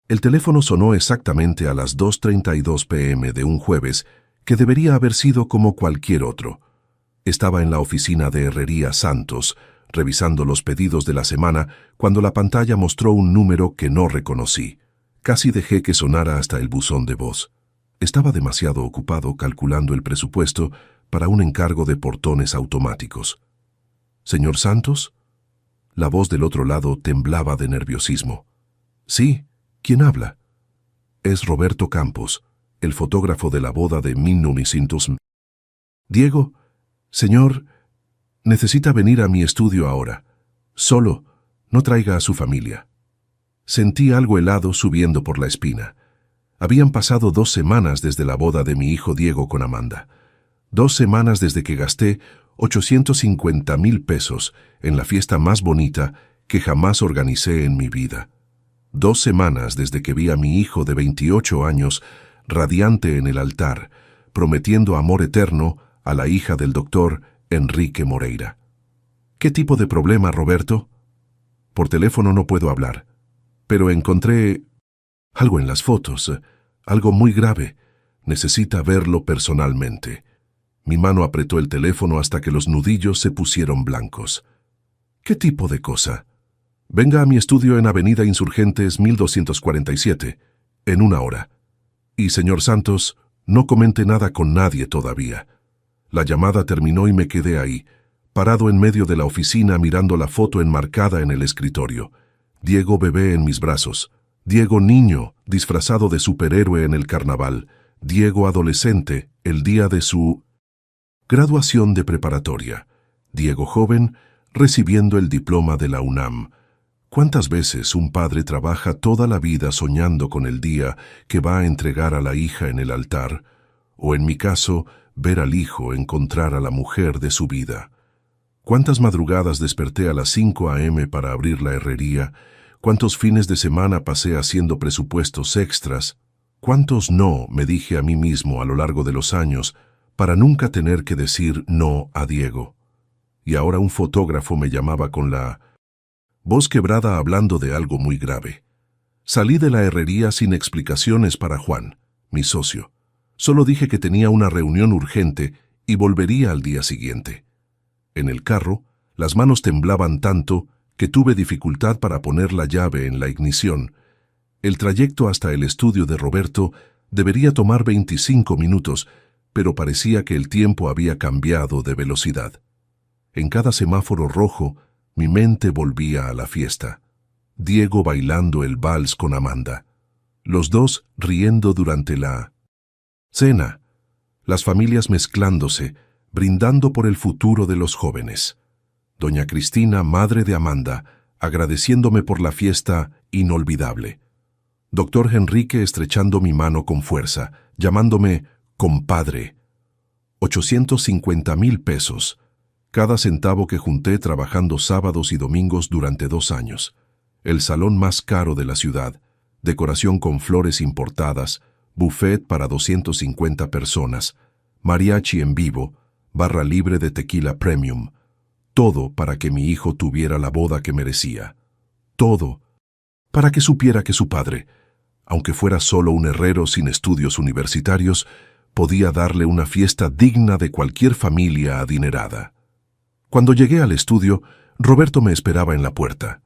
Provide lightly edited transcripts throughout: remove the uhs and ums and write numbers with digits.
El teléfono sonó exactamente a las 2:32 p.m. de un jueves, que debería haber sido como cualquier otro. Estaba en la oficina de Herrería Santos, revisando los pedidos de la semana, cuando la pantalla mostró un número que no reconocí. Casi dejé que sonara hasta el buzón de voz. Estaba demasiado ocupado calculando el presupuesto para un encargo de portones automáticos. ¿Señor Santos? La voz del otro lado temblaba de nerviosismo. Sí, ¿quién habla? Es Roberto Campos, el fotógrafo de la boda de 1900. Diego, señor, necesita venir a mi estudio ahora. Solo, no traiga a su familia. Sentí algo helado subiendo por la espina. Habían pasado 2 semanas desde la boda de mi hijo Diego con Amanda. 2 semanas desde que gasté 850,000 pesos en la fiesta más bonita que jamás organicé en mi vida. 2 semanas desde que vi a mi hijo de 28 años radiante en el altar, prometiendo amor eterno a la hija del doctor Enrique Moreira. ¿Qué tipo de problema, Roberto? Por teléfono no puedo hablar, pero encontré algo en las fotos, algo muy grave. Necesita verlo personalmente. Mi mano apretó el teléfono hasta que los nudillos se pusieron blancos. ¿Qué tipo de cosa? Venga a mi estudio en Avenida Insurgentes 1247, en 1 hora. Y, señor Santos, no comente nada con nadie todavía. La llamada terminó y me quedé ahí, parado en medio de la oficina mirando la foto enmarcada en el escritorio. Diego bebé en mis brazos. Diego niño, disfrazado de superhéroe en el carnaval. Diego adolescente, el día de su graduación de preparatoria. Diego joven, recibiendo el diploma de la UNAM. ¿Cuántas veces un padre trabaja toda la vida soñando con el día que va a entregar a la hija en el altar? O en mi caso, ver al hijo encontrar a la mujer de su vida. ¿Cuántas madrugadas desperté a las 5 a.m. para abrir la herrería? ¿Cuántos fines de semana pasé haciendo presupuestos extras? ¿Cuántos no me dije a mí mismo a lo largo de los años para nunca tener que decir no a Diego? Y ahora un fotógrafo me llamaba con la voz quebrada hablando de algo muy grave. Salí de la herrería sin explicaciones para Juan, mi socio. Solo dije que tenía una reunión urgente y volvería al día siguiente. En el carro, las manos temblaban tanto que tuve dificultad para poner la llave en la ignición. El trayecto hasta el estudio de Roberto debería tomar 25 minutos, pero parecía que el tiempo había cambiado de velocidad. En cada semáforo rojo, mi mente volvía a la fiesta. Diego bailando el vals con Amanda. Los dos riendo durante la cena. Las familias mezclándose, brindando por el futuro de los jóvenes. Doña Cristina, madre de Amanda, agradeciéndome por la fiesta inolvidable. Doctor Enrique estrechando mi mano con fuerza, llamándome compadre. 850,000 pesos. Cada centavo que junté trabajando sábados y domingos durante 2 años. El salón más caro de la ciudad, decoración con flores importadas, buffet para 250 personas, mariachi en vivo, barra libre de tequila premium. Todo para que mi hijo tuviera la boda que merecía. Todo para que supiera que su padre, aunque fuera solo un herrero sin estudios universitarios, podía darle una fiesta digna de cualquier familia adinerada. Cuando llegué al estudio, Roberto me esperaba en la puerta.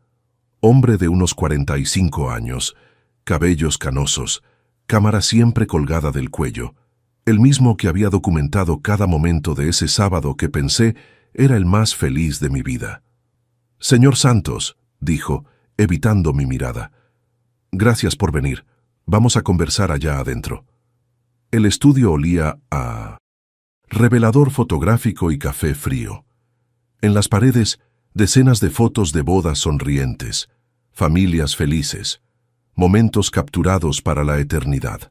Hombre de unos 45 años, cabellos canosos, cámara siempre colgada del cuello, el mismo que había documentado cada momento de ese sábado que pensé era el más feliz de mi vida. «Señor Santos», dijo, evitando mi mirada. «Gracias por venir. Vamos a conversar allá adentro». El estudio olía a revelador fotográfico y café frío. En las paredes, decenas de fotos de bodas sonrientes, familias felices, momentos capturados para la eternidad.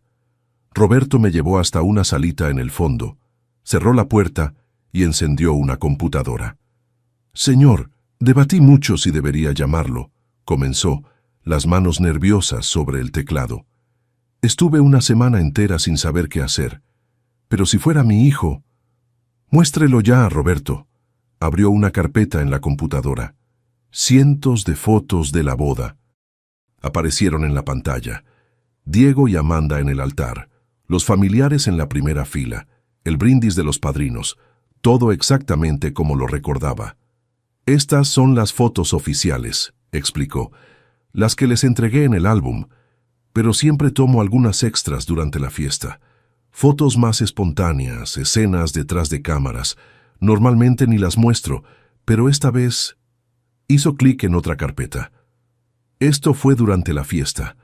Roberto me llevó hasta una salita en el fondo, cerró la puerta y encendió una computadora. «Señor, debatí mucho si debería llamarlo», comenzó, las manos nerviosas sobre el teclado. «Estuve una semana entera sin saber qué hacer. Pero si fuera mi hijo...» «Muéstrelo ya, Roberto». Abrió una carpeta en la computadora. Cientos de fotos de la boda aparecieron en la pantalla. Diego y Amanda en el altar, los familiares en la primera fila, el brindis de los padrinos, todo exactamente como lo recordaba. Estas son las fotos oficiales, explicó, las que les entregué en el álbum, pero siempre tomo algunas extras durante la fiesta. Fotos más espontáneas, escenas detrás de cámaras. Normalmente ni las muestro, pero esta vez hizo clic en otra carpeta. Esto fue durante la fiesta.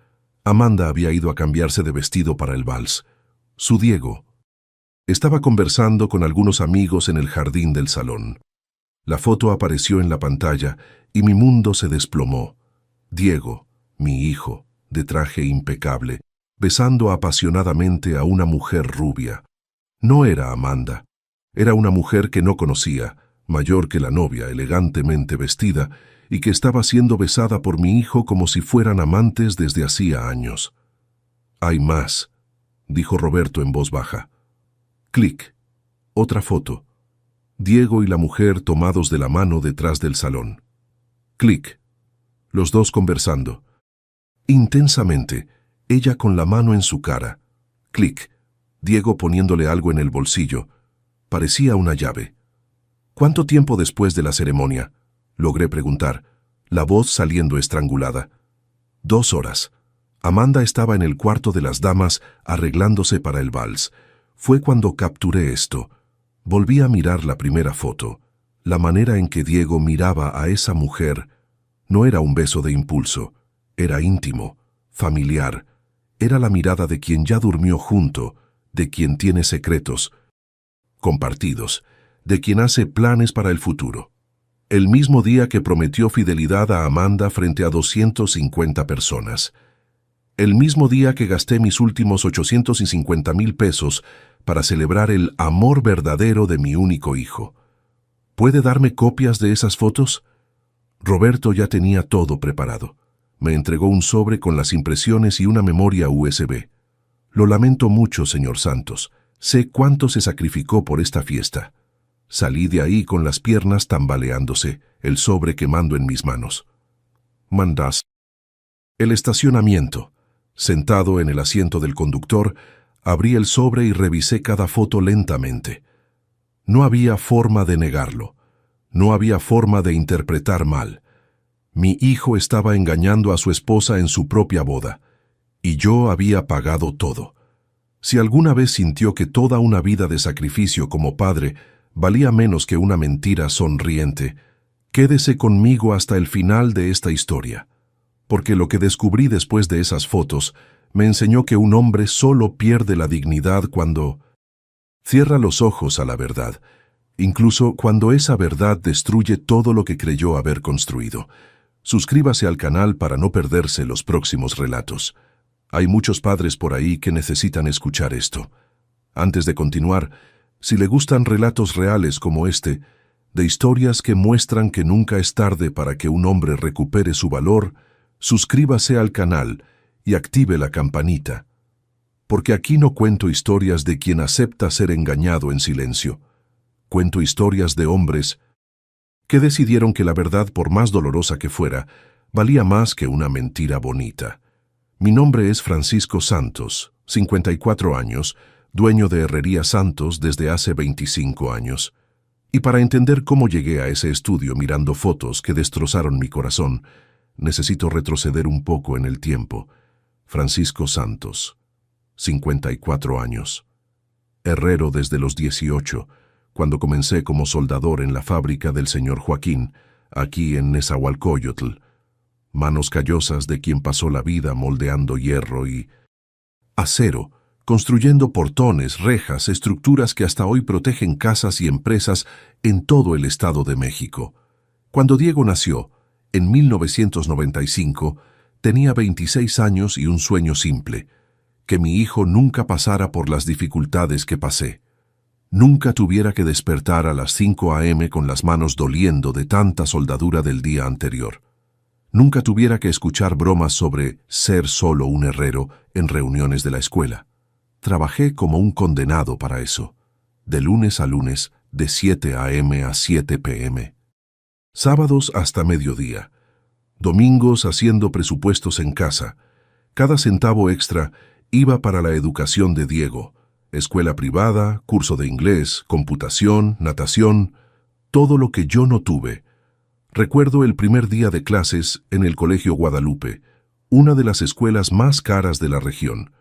Amanda había ido a cambiarse de vestido para el vals. Su Diego estaba conversando con algunos amigos en el jardín del salón. La foto apareció en la pantalla y mi mundo se desplomó. Diego, mi hijo, de traje impecable, besando apasionadamente a una mujer rubia. No era Amanda. Era una mujer que no conocía, mayor que la novia, elegantemente vestida, y que estaba siendo besada por mi hijo como si fueran amantes desde hacía años. «Hay más», dijo Roberto en voz baja. Clic. Otra foto. Diego y la mujer tomados de la mano detrás del salón. Clic. Los dos conversando. Intensamente, ella con la mano en su cara. Clic. Diego poniéndole algo en el bolsillo. Parecía una llave. ¿Cuánto tiempo después de la ceremonia?, logré preguntar, la voz saliendo estrangulada. 2 horas. Amanda estaba en el cuarto de las damas arreglándose para el vals. Fue cuando capturé esto. Volví a mirar la primera foto. La manera en que Diego miraba a esa mujer no era un beso de impulso, era íntimo, familiar. Era la mirada de quien ya durmió junto, de quien tiene secretos compartidos, de quien hace planes para el futuro. El mismo día que prometió fidelidad a Amanda frente a 250 personas. El mismo día que gasté mis últimos 850,000 pesos para celebrar el amor verdadero de mi único hijo. ¿Puede darme copias de esas fotos? Roberto ya tenía todo preparado. Me entregó un sobre con las impresiones y una memoria USB. Lo lamento mucho, señor Santos. Sé cuánto se sacrificó por esta fiesta. Salí de ahí con las piernas tambaleándose, el sobre quemando en mis manos. Mandás. El estacionamiento. Sentado en el asiento del conductor, abrí el sobre y revisé cada foto lentamente. No había forma de negarlo. No había forma de interpretar mal. Mi hijo estaba engañando a su esposa en su propia boda, y yo había pagado todo. Si alguna vez sintió que toda una vida de sacrificio como padre valía menos que una mentira sonriente, quédese conmigo hasta el final de esta historia, porque lo que descubrí después de esas fotos me enseñó que un hombre solo pierde la dignidad cuando cierra los ojos a la verdad, incluso cuando esa verdad destruye todo lo que creyó haber construido. Suscríbase al canal para no perderse los próximos relatos. Hay muchos padres por ahí que necesitan escuchar esto. Antes de continuar, si le gustan relatos reales como este, de historias que muestran que nunca es tarde para que un hombre recupere su valor, suscríbase al canal y active la campanita. Porque aquí no cuento historias de quien acepta ser engañado en silencio. Cuento historias de hombres que decidieron que la verdad, por más dolorosa que fuera, valía más que una mentira bonita. Mi nombre es Francisco Santos, 54 años, dueño de Herrería Santos desde hace 25 años. Y para entender cómo llegué a ese estudio mirando fotos que destrozaron mi corazón, necesito retroceder un poco en el tiempo. Francisco Santos, 54 años. Herrero desde los 18, cuando comencé como soldador en la fábrica del señor Joaquín, aquí en Nezahualcóyotl. Manos callosas de quien pasó la vida moldeando hierro y acero, construyendo portones, rejas, estructuras que hasta hoy protegen casas y empresas en todo el Estado de México. Cuando Diego nació, en 1995, tenía 26 años y un sueño simple: que mi hijo nunca pasara por las dificultades que pasé. Nunca tuviera que despertar a las 5 a.m. con las manos doliendo de tanta soldadura del día anterior. Nunca tuviera que escuchar bromas sobre ser solo un herrero en reuniones de la escuela. Trabajé como un condenado para eso, de lunes a lunes, de 7 a.m. a 7 p.m. Sábados hasta mediodía. Domingos haciendo presupuestos en casa. Cada centavo extra iba para la educación de Diego. Escuela privada, curso de inglés, computación, natación, todo lo que yo no tuve. Recuerdo el primer día de clases en el Colegio Guadalupe, una de las escuelas más caras de la región.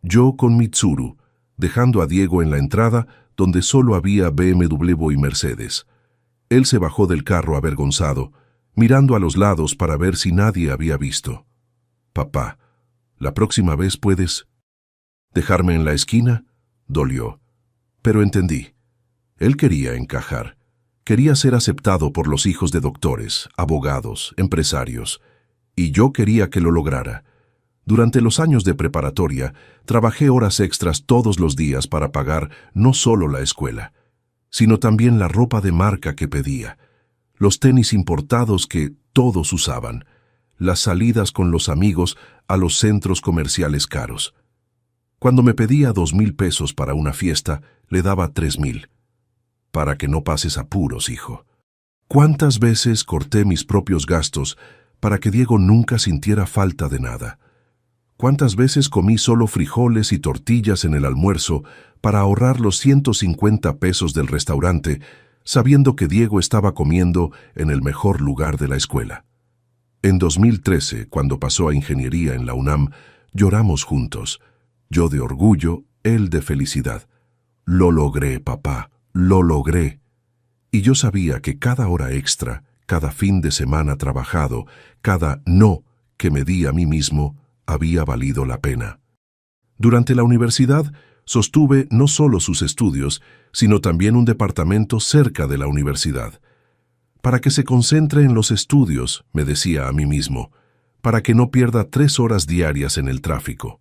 Yo con Mitsuru, dejando a Diego en la entrada donde solo había BMW y Mercedes. Él se bajó del carro avergonzado, mirando a los lados para ver si nadie había visto. «Papá, ¿la próxima vez puedes dejarme en la esquina?» Dolió. Pero entendí. Él quería encajar. Quería ser aceptado por los hijos de doctores, abogados, empresarios. Y yo quería que lo lograra. Durante los años de preparatoria, trabajé horas extras todos los días para pagar no solo la escuela, sino también la ropa de marca que pedía, los tenis importados que todos usaban, las salidas con los amigos a los centros comerciales caros. Cuando me pedía 2,000 pesos para una fiesta, le daba 3,000. Para que no pases apuros, hijo. ¿Cuántas veces corté mis propios gastos para que Diego nunca sintiera falta de nada? ¿Cuántas veces comí solo frijoles y tortillas en el almuerzo para ahorrar los 150 pesos del restaurante, sabiendo que Diego estaba comiendo en el mejor lugar de la escuela? En 2013, cuando pasó a ingeniería en la UNAM, lloramos juntos. Yo de orgullo, él de felicidad. Lo logré, papá, lo logré. Y yo sabía que cada hora extra, cada fin de semana trabajado, cada no que me di a mí mismo, había valido la pena. Durante la universidad, sostuve no solo sus estudios, sino también un departamento cerca de la universidad. Para que se concentre en los estudios, me decía a mí mismo, para que no pierda 3 horas diarias en el tráfico.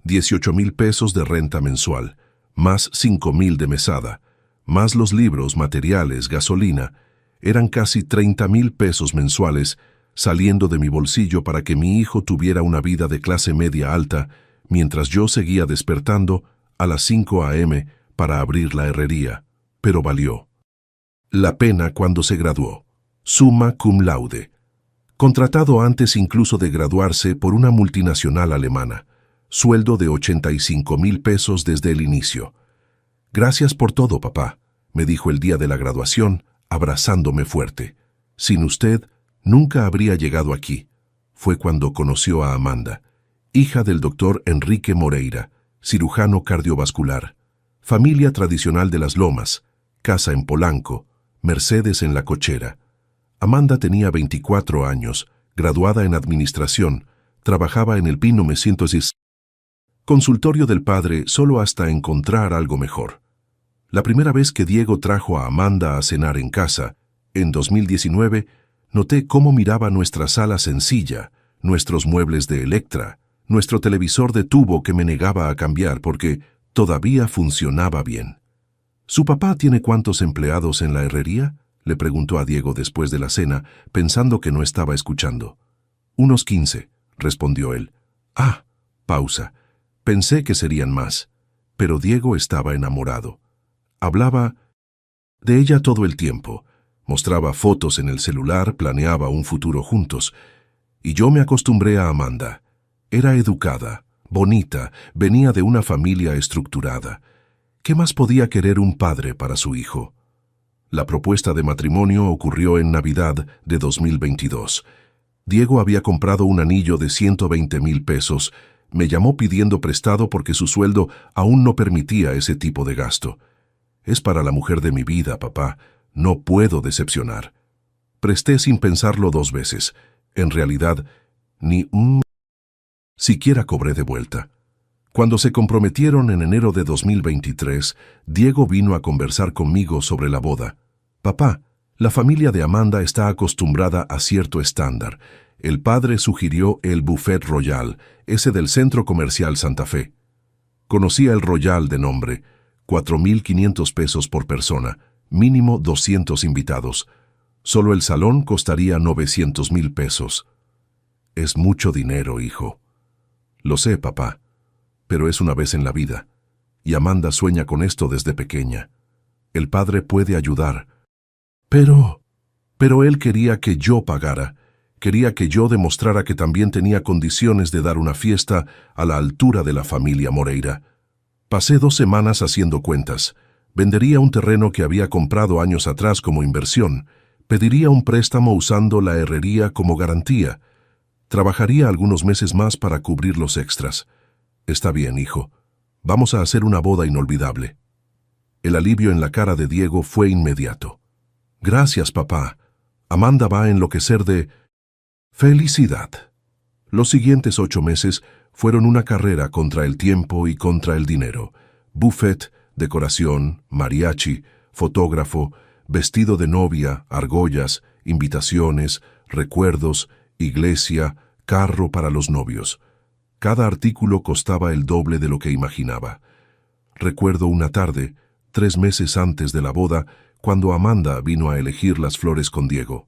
18,000 pesos de renta mensual, más 5,000 de mesada, más los libros, materiales, gasolina, eran casi 30,000 pesos mensuales saliendo de mi bolsillo para que mi hijo tuviera una vida de clase media alta, mientras yo seguía despertando a las 5 a.m. para abrir la herrería, pero valió la pena cuando se graduó, summa cum laude, contratado antes incluso de graduarse por una multinacional alemana, sueldo de 85,000 pesos desde el inicio. «Gracias por todo, papá», me dijo el día de la graduación, abrazándome fuerte. «Sin usted, nunca habría llegado aquí». Fue cuando conoció a Amanda, hija del doctor Enrique Moreira, cirujano cardiovascular, familia tradicional de las Lomas, casa en Polanco, Mercedes en la cochera. Amanda tenía 24 años, graduada en administración, trabajaba en el Pino 906, consultorio del padre solo hasta encontrar algo mejor. La primera vez que Diego trajo a Amanda a cenar en casa, en 2019, noté cómo miraba nuestra sala sencilla, nuestros muebles de Electra, nuestro televisor de tubo que me negaba a cambiar porque todavía funcionaba bien. «¿Su papá tiene cuántos empleados en la herrería?», le preguntó a Diego después de la cena, pensando que no estaba escuchando. «Unos 15», respondió él. «Ah», pausa. Pensé que serían más, pero Diego estaba enamorado. Hablaba de ella todo el tiempo, mostraba fotos en el celular, planeaba un futuro juntos. Y yo me acostumbré a Amanda. Era educada, bonita, venía de una familia estructurada. ¿Qué más podía querer un padre para su hijo? La propuesta de matrimonio ocurrió en Navidad de 2022. Diego había comprado un anillo de 120,000 pesos. Me llamó pidiendo prestado porque su sueldo aún no permitía ese tipo de gasto. «Es para la mujer de mi vida, papá. No puedo decepcionar». Presté sin pensarlo 2 veces. En realidad, ni siquiera cobré de vuelta. Cuando se comprometieron en enero de 2023, Diego vino a conversar conmigo sobre la boda. «Papá, la familia de Amanda está acostumbrada a cierto estándar. El padre sugirió el Buffet Royal, ese del Centro Comercial Santa Fe. Conocía el Royal de nombre, 4,500 pesos por persona, mínimo 200 invitados. Solo el salón costaría 900,000 pesos. Es mucho dinero, hijo». «Lo sé, papá, pero es una vez en la vida, y Amanda sueña con esto desde pequeña. El padre puede ayudar». Pero él quería que yo pagara, Quería que yo demostrara que también tenía condiciones de dar una fiesta a la altura de la familia Moreira. Pasé 2 semanas haciendo cuentas. Vendería un terreno que había comprado años atrás como inversión. Pediría un préstamo usando la herrería como garantía. Trabajaría algunos meses más para cubrir los extras. Está bien, hijo. Vamos a hacer una boda inolvidable. El alivio en la cara de Diego fue inmediato. Gracias, papá. Amanda va a enloquecer de felicidad. Los siguientes 8 meses fueron una carrera contra el tiempo y contra el dinero. Buffet, decoración, mariachi, fotógrafo, vestido de novia, argollas, invitaciones, recuerdos, iglesia, carro para los novios. Cada artículo costaba el doble de lo que imaginaba. Recuerdo una tarde, 3 meses antes de la boda, cuando Amanda vino a elegir las flores con Diego.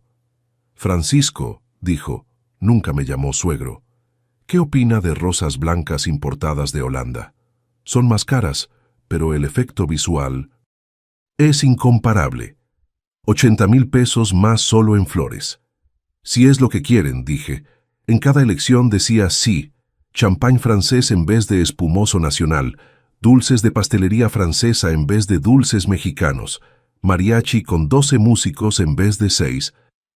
Francisco, dijo, nunca me llamó suegro. ¿Qué opina de rosas blancas importadas de Holanda? Son más caras, pero el efecto visual es incomparable. 80,000 pesos más solo en flores. Si es lo que quieren, dije. En cada elección decía sí, champán francés en vez de espumoso nacional, dulces de pastelería francesa en vez de dulces mexicanos, mariachi con 12 músicos en vez de 6,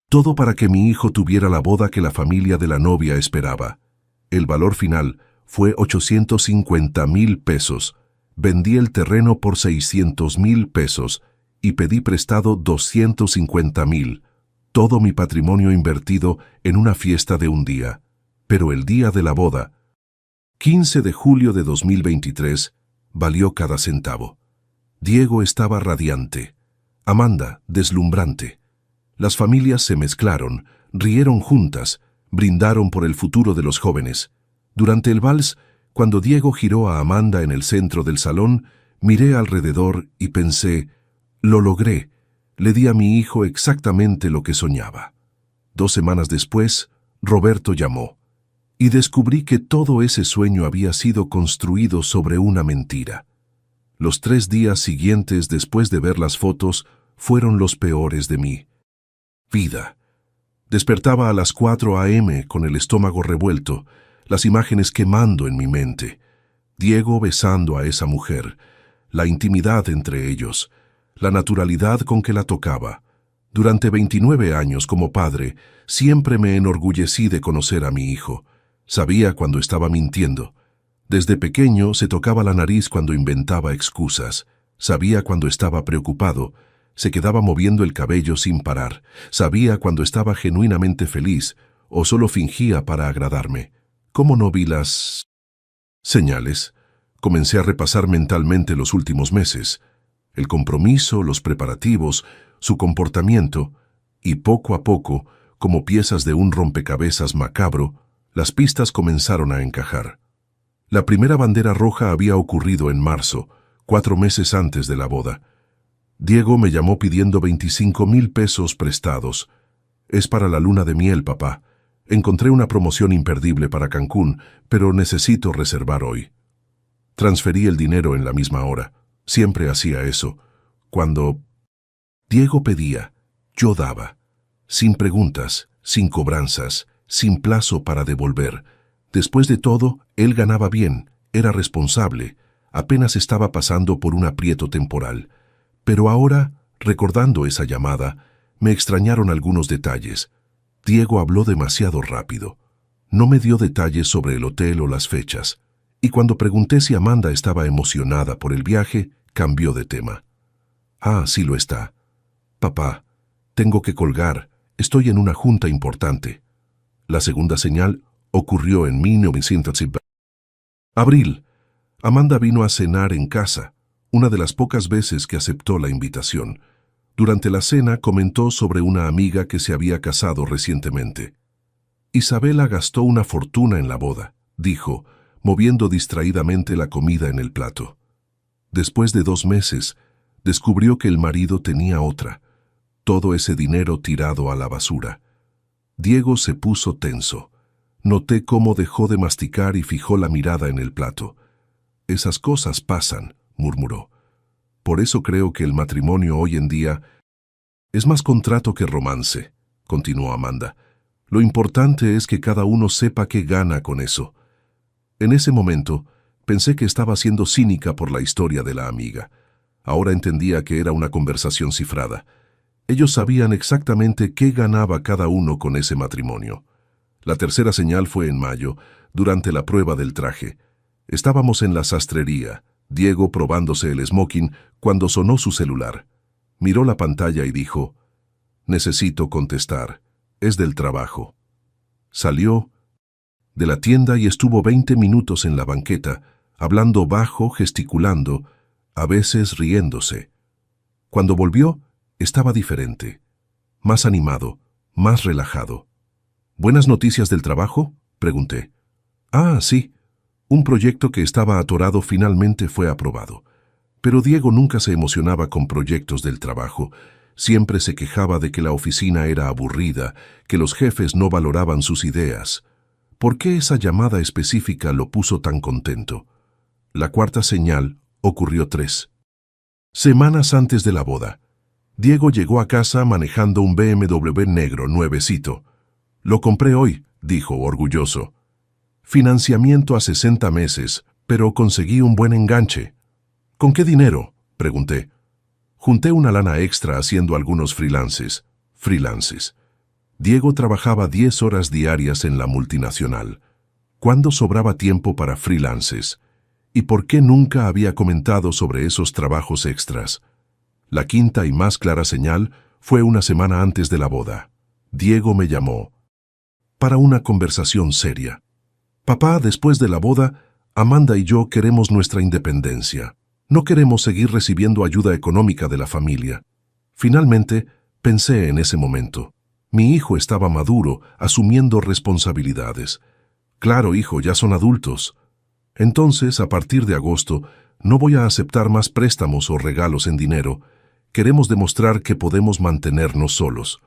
todo para que mi hijo tuviera la boda que la familia de la novia esperaba. El valor final fue 850,000 pesos. Vendí el terreno por 600,000 pesos y pedí prestado 250,000. Todo mi patrimonio invertido en una fiesta de un día. Pero el día de la boda, 15 de julio de 2023, valió cada centavo. Diego estaba radiante. Amanda, deslumbrante. Las familias se mezclaron, rieron juntas, brindaron por el futuro de los jóvenes. Durante el vals, cuando Diego giró a Amanda en el centro del salón, miré alrededor y pensé, lo logré. Le di a mi hijo exactamente lo que soñaba. 2 semanas después, Roberto llamó, y descubrí que todo ese sueño había sido construido sobre una mentira. Los 3 días siguientes después de ver las fotos fueron los peores de mi vida. Despertaba a las 4 a.m. con el estómago revuelto, las imágenes quemando en mi mente. Diego besando a esa mujer, la intimidad entre ellos, la naturalidad con que la tocaba. Durante 29 años como padre, siempre me enorgullecí de conocer a mi hijo. Sabía cuando estaba mintiendo. Desde pequeño se tocaba la nariz cuando inventaba excusas. Sabía cuando estaba preocupado. Se quedaba moviendo el cabello sin parar. Sabía cuando estaba genuinamente feliz o solo fingía para agradarme. ¿Cómo no vi las señales? Comencé a repasar mentalmente los últimos meses. El compromiso, los preparativos, su comportamiento, y poco a poco, como piezas de un rompecabezas macabro, las pistas comenzaron a encajar. La primera bandera roja había ocurrido en marzo, 4 meses antes de la boda. Diego me llamó pidiendo 25,000 pesos prestados. Es para la luna de miel, papá. Encontré una promoción imperdible para Cancún, pero necesito reservar hoy. Transferí el dinero en la misma hora. Siempre hacía eso. Cuando Diego pedía, yo daba. Sin preguntas, sin cobranzas, sin plazo para devolver. Después de todo, él ganaba bien, era responsable, apenas estaba pasando por un aprieto temporal. Pero ahora, recordando esa llamada, me extrañaron algunos detalles. Diego habló demasiado rápido. No me dio detalles sobre el hotel o las fechas. Y cuando pregunté si Amanda estaba emocionada por el viaje, cambió de tema. Ah, sí lo está. Papá, tengo que colgar. Estoy en una junta importante. La segunda señal ocurrió en 1900. Abril. Amanda vino a cenar en casa, una de las pocas veces que aceptó la invitación. Durante la cena comentó sobre una amiga que se había casado recientemente. Isabela gastó una fortuna en la boda, dijo, moviendo distraídamente la comida en el plato. Después de 2 meses, descubrió que el marido tenía otra. Todo ese dinero tirado a la basura. Diego se puso tenso. Noté cómo dejó de masticar y fijó la mirada en el plato. Esas cosas pasan, murmuró. Por eso creo que el matrimonio hoy en día es más contrato que romance, continuó Amanda. Lo importante es que cada uno sepa qué gana con eso. En ese momento, pensé que estaba siendo cínica por la historia de la amiga. Ahora entendía que era una conversación cifrada. Ellos sabían exactamente qué ganaba cada uno con ese matrimonio. La tercera señal fue en mayo, durante la prueba del traje. Estábamos en la sastrería, Diego probándose el smoking, cuando sonó su celular. Miró la pantalla y dijo: «Necesito contestar. Es del trabajo». Salió de la tienda y estuvo 20 minutos en la banqueta, hablando bajo, gesticulando, a veces riéndose. Cuando volvió, estaba diferente, más animado, más relajado. «¿Buenas noticias del trabajo?», pregunté. «Ah, sí. Un proyecto que estaba atorado finalmente fue aprobado». Pero Diego nunca se emocionaba con proyectos del trabajo. Siempre se quejaba de que la oficina era aburrida, que los jefes no valoraban sus ideas. ¿Por qué esa llamada específica lo puso tan contento? La cuarta señal ocurrió 3 semanas antes de la boda. Diego llegó a casa manejando un BMW negro nuevecito. «Lo compré hoy», dijo orgulloso. «Financiamiento a 60 meses, pero conseguí un buen enganche». «¿Con qué dinero?», pregunté. «Junté una lana extra haciendo algunos freelances». Diego trabajaba 10 horas diarias en la multinacional. ¿Cuándo sobraba tiempo para freelances? ¿Y por qué nunca había comentado sobre esos trabajos extras? La quinta y más clara señal fue una semana antes de la boda. Diego me llamó para una conversación seria. «Papá, después de la boda, Amanda y yo queremos nuestra independencia. No queremos seguir recibiendo ayuda económica de la familia». Finalmente, pensé en ese momento. Mi hijo estaba maduro, asumiendo responsabilidades. «Claro, hijo, ya son adultos. Entonces, a partir de agosto, no voy a aceptar más préstamos o regalos en dinero. Queremos demostrar que podemos mantenernos solos».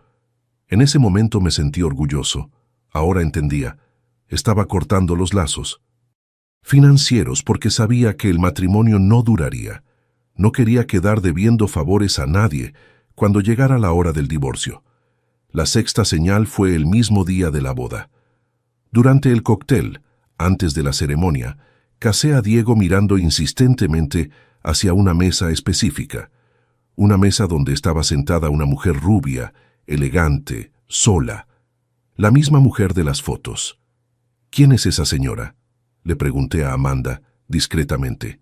En ese momento me sentí orgulloso. Ahora entendía. Estaba cortando los lazos financieros porque sabía que el matrimonio no duraría. No quería quedar debiendo favores a nadie cuando llegara la hora del divorcio. La sexta señal fue el mismo día de la boda. Durante el cóctel, antes de la ceremonia, casé a Diego mirando insistentemente hacia una mesa específica. Una mesa donde estaba sentada una mujer rubia, elegante, sola. La misma mujer de las fotos. «¿Quién es esa señora?», le pregunté a Amanda, discretamente.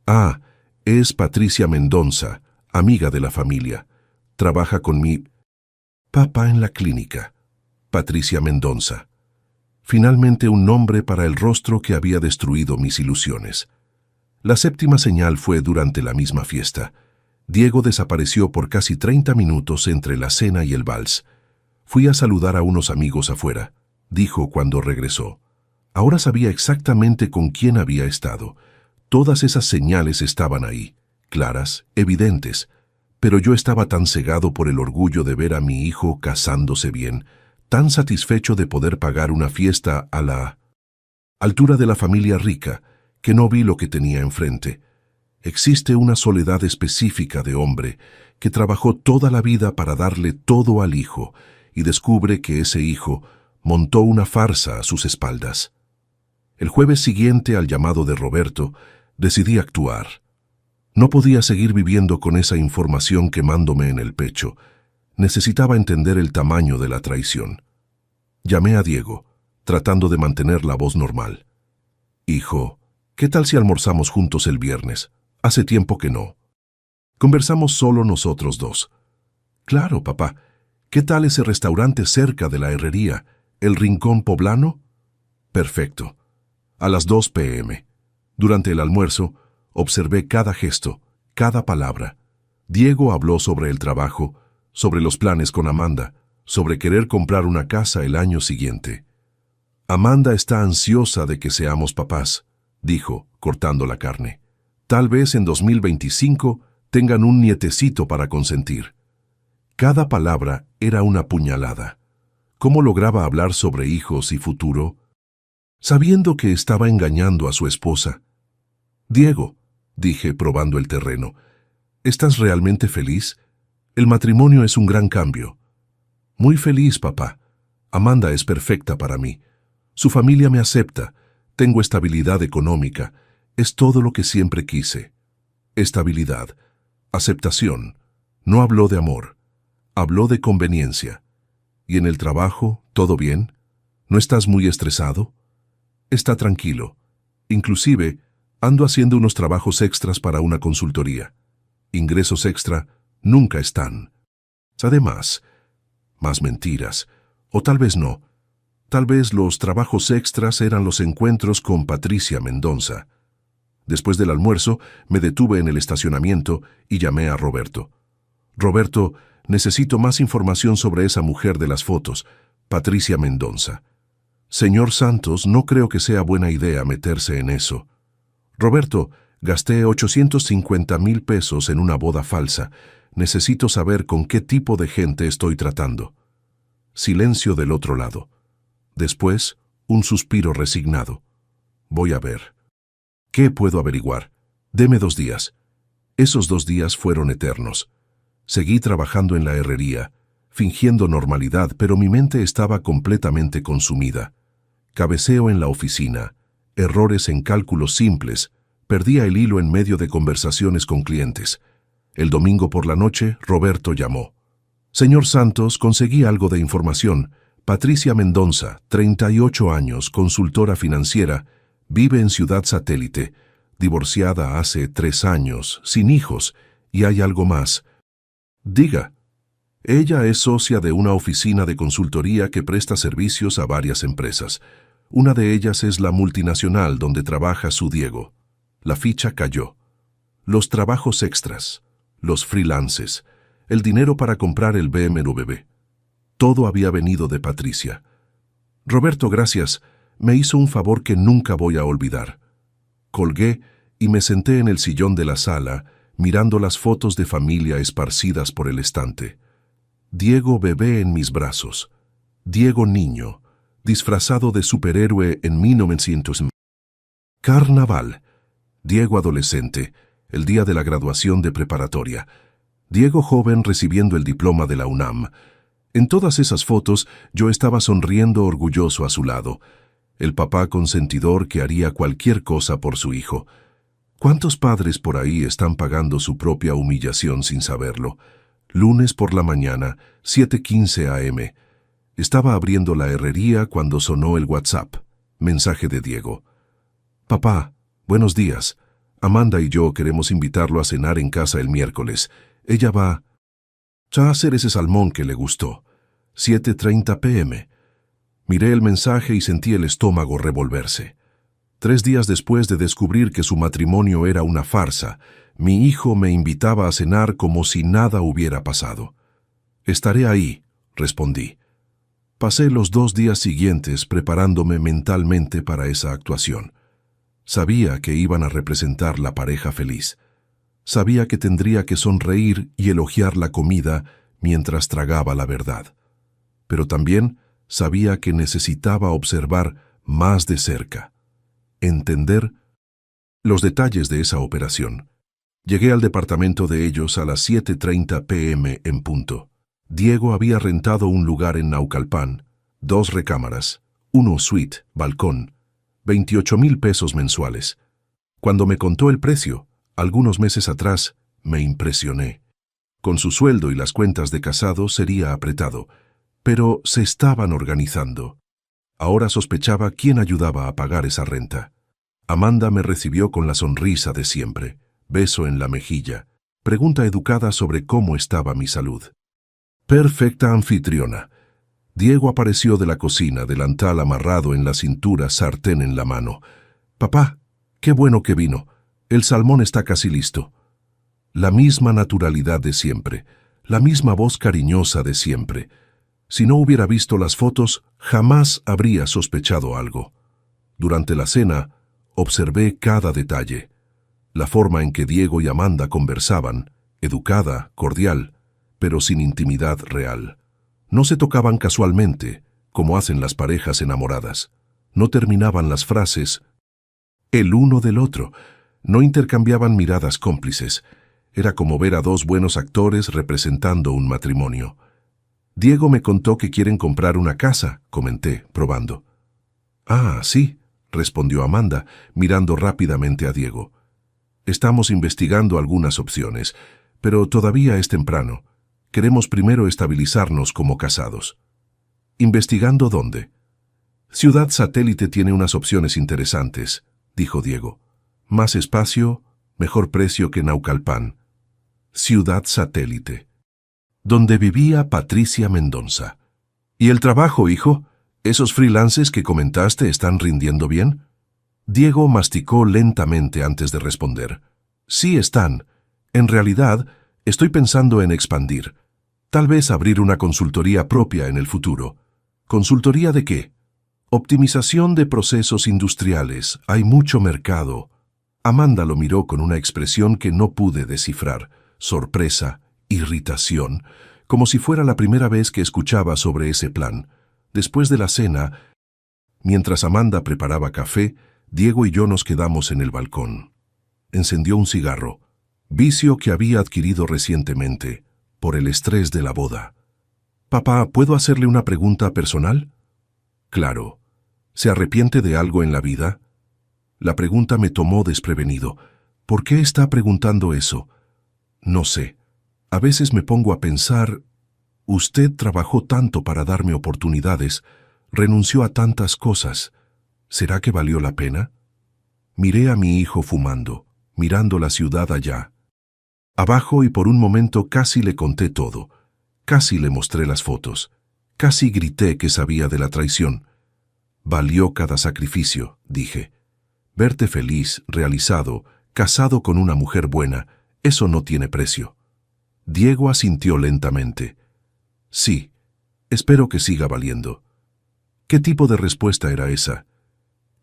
«Ah, es Patricia Mendonza, amiga de la familia. Trabaja con mi papá en la clínica». Patricia Mendonza. Finalmente un nombre para el rostro que había destruido mis ilusiones. La séptima señal fue durante la misma fiesta. Diego desapareció por casi 30 minutos entre la cena y el vals. «Fui a saludar a unos amigos afuera», dijo cuando regresó. Ahora sabía exactamente con quién había estado. Todas esas señales estaban ahí, claras, evidentes. Pero yo estaba tan cegado por el orgullo de ver a mi hijo casándose bien, tan satisfecho de poder pagar una fiesta a la altura de la familia rica, que no vi lo que tenía enfrente. Existe una soledad específica de hombre que trabajó toda la vida para darle todo al hijo y descubre que ese hijo montó una farsa a sus espaldas. El jueves siguiente al llamado de Roberto, decidí actuar. No podía seguir viviendo con esa información quemándome en el pecho. Necesitaba entender el tamaño de la traición. Llamé a Diego, tratando de mantener la voz normal. «Hijo, ¿qué tal si almorzamos juntos el viernes? Hace tiempo que no. Conversamos solo nosotros dos». «Claro, papá. ¿Qué tal ese restaurante cerca de la herrería, el Rincón Poblano?» «Perfecto. A las 2 p.m. Durante el almuerzo, observé cada gesto, cada palabra. Diego habló sobre el trabajo, sobre los planes con Amanda, sobre querer comprar una casa el año siguiente. «Amanda está ansiosa de que seamos papás», dijo, cortando la carne. «Tal vez en 2025 tengan un nietecito para consentir». Cada palabra era una puñalada. ¿Cómo lograba hablar sobre hijos y futuro, sabiendo que estaba engañando a su esposa? «Diego», dije probando el terreno, «¿estás realmente feliz? El matrimonio es un gran cambio». «Muy feliz, papá. Amanda es perfecta para mí. Su familia me acepta. Tengo estabilidad económica. Es todo lo que siempre quise. Estabilidad. Aceptación. No habló de amor. Habló de conveniencia. ¿Y en el trabajo, todo bien? ¿No estás muy estresado? Está tranquilo. Inclusive, ando haciendo unos trabajos extras para una consultoría. Ingresos extra nunca están. Además, más mentiras. O tal vez no. Tal vez los trabajos extras eran los encuentros con Patricia Mendonça. Después del almuerzo, me detuve en el estacionamiento y llamé a Roberto. Roberto, necesito más información sobre esa mujer de las fotos, Patricia Mendonça. Señor Santos, no creo que sea buena idea meterse en eso. Roberto, gasté 850,000 pesos en una boda falsa. Necesito saber con qué tipo de gente estoy tratando. Silencio del otro lado. Después, un suspiro resignado. Voy a ver. ¿Qué puedo averiguar? Deme 2 días. Esos 2 días fueron eternos. Seguí trabajando en la herrería, fingiendo normalidad, pero mi mente estaba completamente consumida. Cabeceo en la oficina, errores en cálculos simples, perdía el hilo en medio de conversaciones con clientes. El domingo por la noche, Roberto llamó. Señor Santos, conseguí algo de información. Patricia Mendonça, 38 años, consultora financiera, vive en Ciudad Satélite, divorciada hace 3 años, sin hijos, y hay algo más. Diga. Ella es socia de una oficina de consultoría que presta servicios a varias empresas. Una de ellas es la multinacional donde trabaja su Diego. La ficha cayó. Los trabajos extras, los freelances, el dinero para comprar el BMW. Todo había venido de Patricia. Roberto, gracias. Me hizo un favor que nunca voy a olvidar. Colgué y me senté en el sillón de la sala, mirando las fotos de familia esparcidas por el estante. Diego bebé en mis brazos. Diego niño, disfrazado de superhéroe en 1900. Carnaval. Diego adolescente, el día de la graduación de preparatoria. Diego joven recibiendo el diploma de la UNAM. En todas esas fotos yo estaba sonriendo orgulloso a su lado. El papá consentidor que haría cualquier cosa por su hijo. ¿Cuántos padres por ahí están pagando su propia humillación sin saberlo? Lunes por la mañana, 7:15 a.m. Estaba abriendo la herrería cuando sonó el WhatsApp. Mensaje de Diego. Papá, buenos días. Amanda y yo queremos invitarlo a cenar en casa el miércoles. Ella va a hacer ese salmón que le gustó. 7:30 p.m. Miré el mensaje y sentí el estómago revolverse. 3 días después de descubrir que su matrimonio era una farsa, mi hijo me invitaba a cenar como si nada hubiera pasado. Estaré ahí, respondí. Pasé los 2 días siguientes preparándome mentalmente para esa actuación. Sabía que iban a representar la pareja feliz. Sabía que tendría que sonreír y elogiar la comida mientras tragaba la verdad. Pero también sabía que necesitaba observar más de cerca, entender los detalles de esa operación. Llegué al departamento de ellos a las 7:30 p.m. en punto. Diego había rentado un lugar en Naucalpan, 2 recámaras, 1 suite, balcón, 28,000 pesos mensuales. Cuando me contó el precio, algunos meses atrás, me impresioné. Con su sueldo y las cuentas de casado sería apretado, pero se estaban organizando. Ahora sospechaba quién ayudaba a pagar esa renta. Amanda me recibió con la sonrisa de siempre, beso en la mejilla, pregunta educada sobre cómo estaba mi salud. Perfecta anfitriona. Diego apareció de la cocina, delantal amarrado en la cintura, sartén en la mano. Papá, qué bueno que vino. El salmón está casi listo. La misma naturalidad de siempre, la misma voz cariñosa de siempre. Si no hubiera visto las fotos, jamás habría sospechado algo. Durante la cena, observé cada detalle. La forma en que Diego y Amanda conversaban, educada, cordial, pero sin intimidad real. No se tocaban casualmente, como hacen las parejas enamoradas. No terminaban las frases el uno del otro. No intercambiaban miradas cómplices. Era como ver a 2 buenos actores representando un matrimonio. Diego me contó que quieren comprar una casa, comenté, probando. Ah, sí, respondió Amanda, mirando rápidamente a Diego. Estamos investigando algunas opciones, pero todavía es temprano. Queremos primero estabilizarnos como casados. ¿Investigando dónde? Ciudad Satélite tiene unas opciones interesantes, dijo Diego. Más espacio, mejor precio que Naucalpan. Ciudad Satélite. Donde vivía Patricia Mendonza. ¿Y el trabajo, hijo? ¿Esos freelances que comentaste están rindiendo bien? Diego masticó lentamente antes de responder. Sí están. En realidad, estoy pensando en expandir. Tal vez abrir una consultoría propia en el futuro. ¿Consultoría de qué? Optimización de procesos industriales. Hay mucho mercado. Amanda lo miró con una expresión que no pude descifrar. Sorpresa, irritación, como si fuera la primera vez que escuchaba sobre ese plan. Después de la cena, mientras Amanda preparaba café, Diego y yo nos quedamos en el balcón. Encendió un cigarro, vicio que había adquirido recientemente, por el estrés de la boda. «Papá, ¿puedo hacerle una pregunta personal?» «Claro. ¿Se arrepiente de algo en la vida?» La pregunta me tomó desprevenido. ¿Por qué está preguntando eso? No sé. A veces me pongo a pensar, usted trabajó tanto para darme oportunidades, renunció a tantas cosas. ¿Será que valió la pena? Miré a mi hijo fumando, mirando la ciudad allá. Abajo, y por un momento casi le conté todo. Casi le mostré las fotos. Casi grité que sabía de la traición. Valió cada sacrificio, dije. Verte feliz, realizado, casado con una mujer buena, eso no tiene precio. Diego asintió lentamente. Sí, espero que siga valiendo. ¿Qué tipo de respuesta era esa?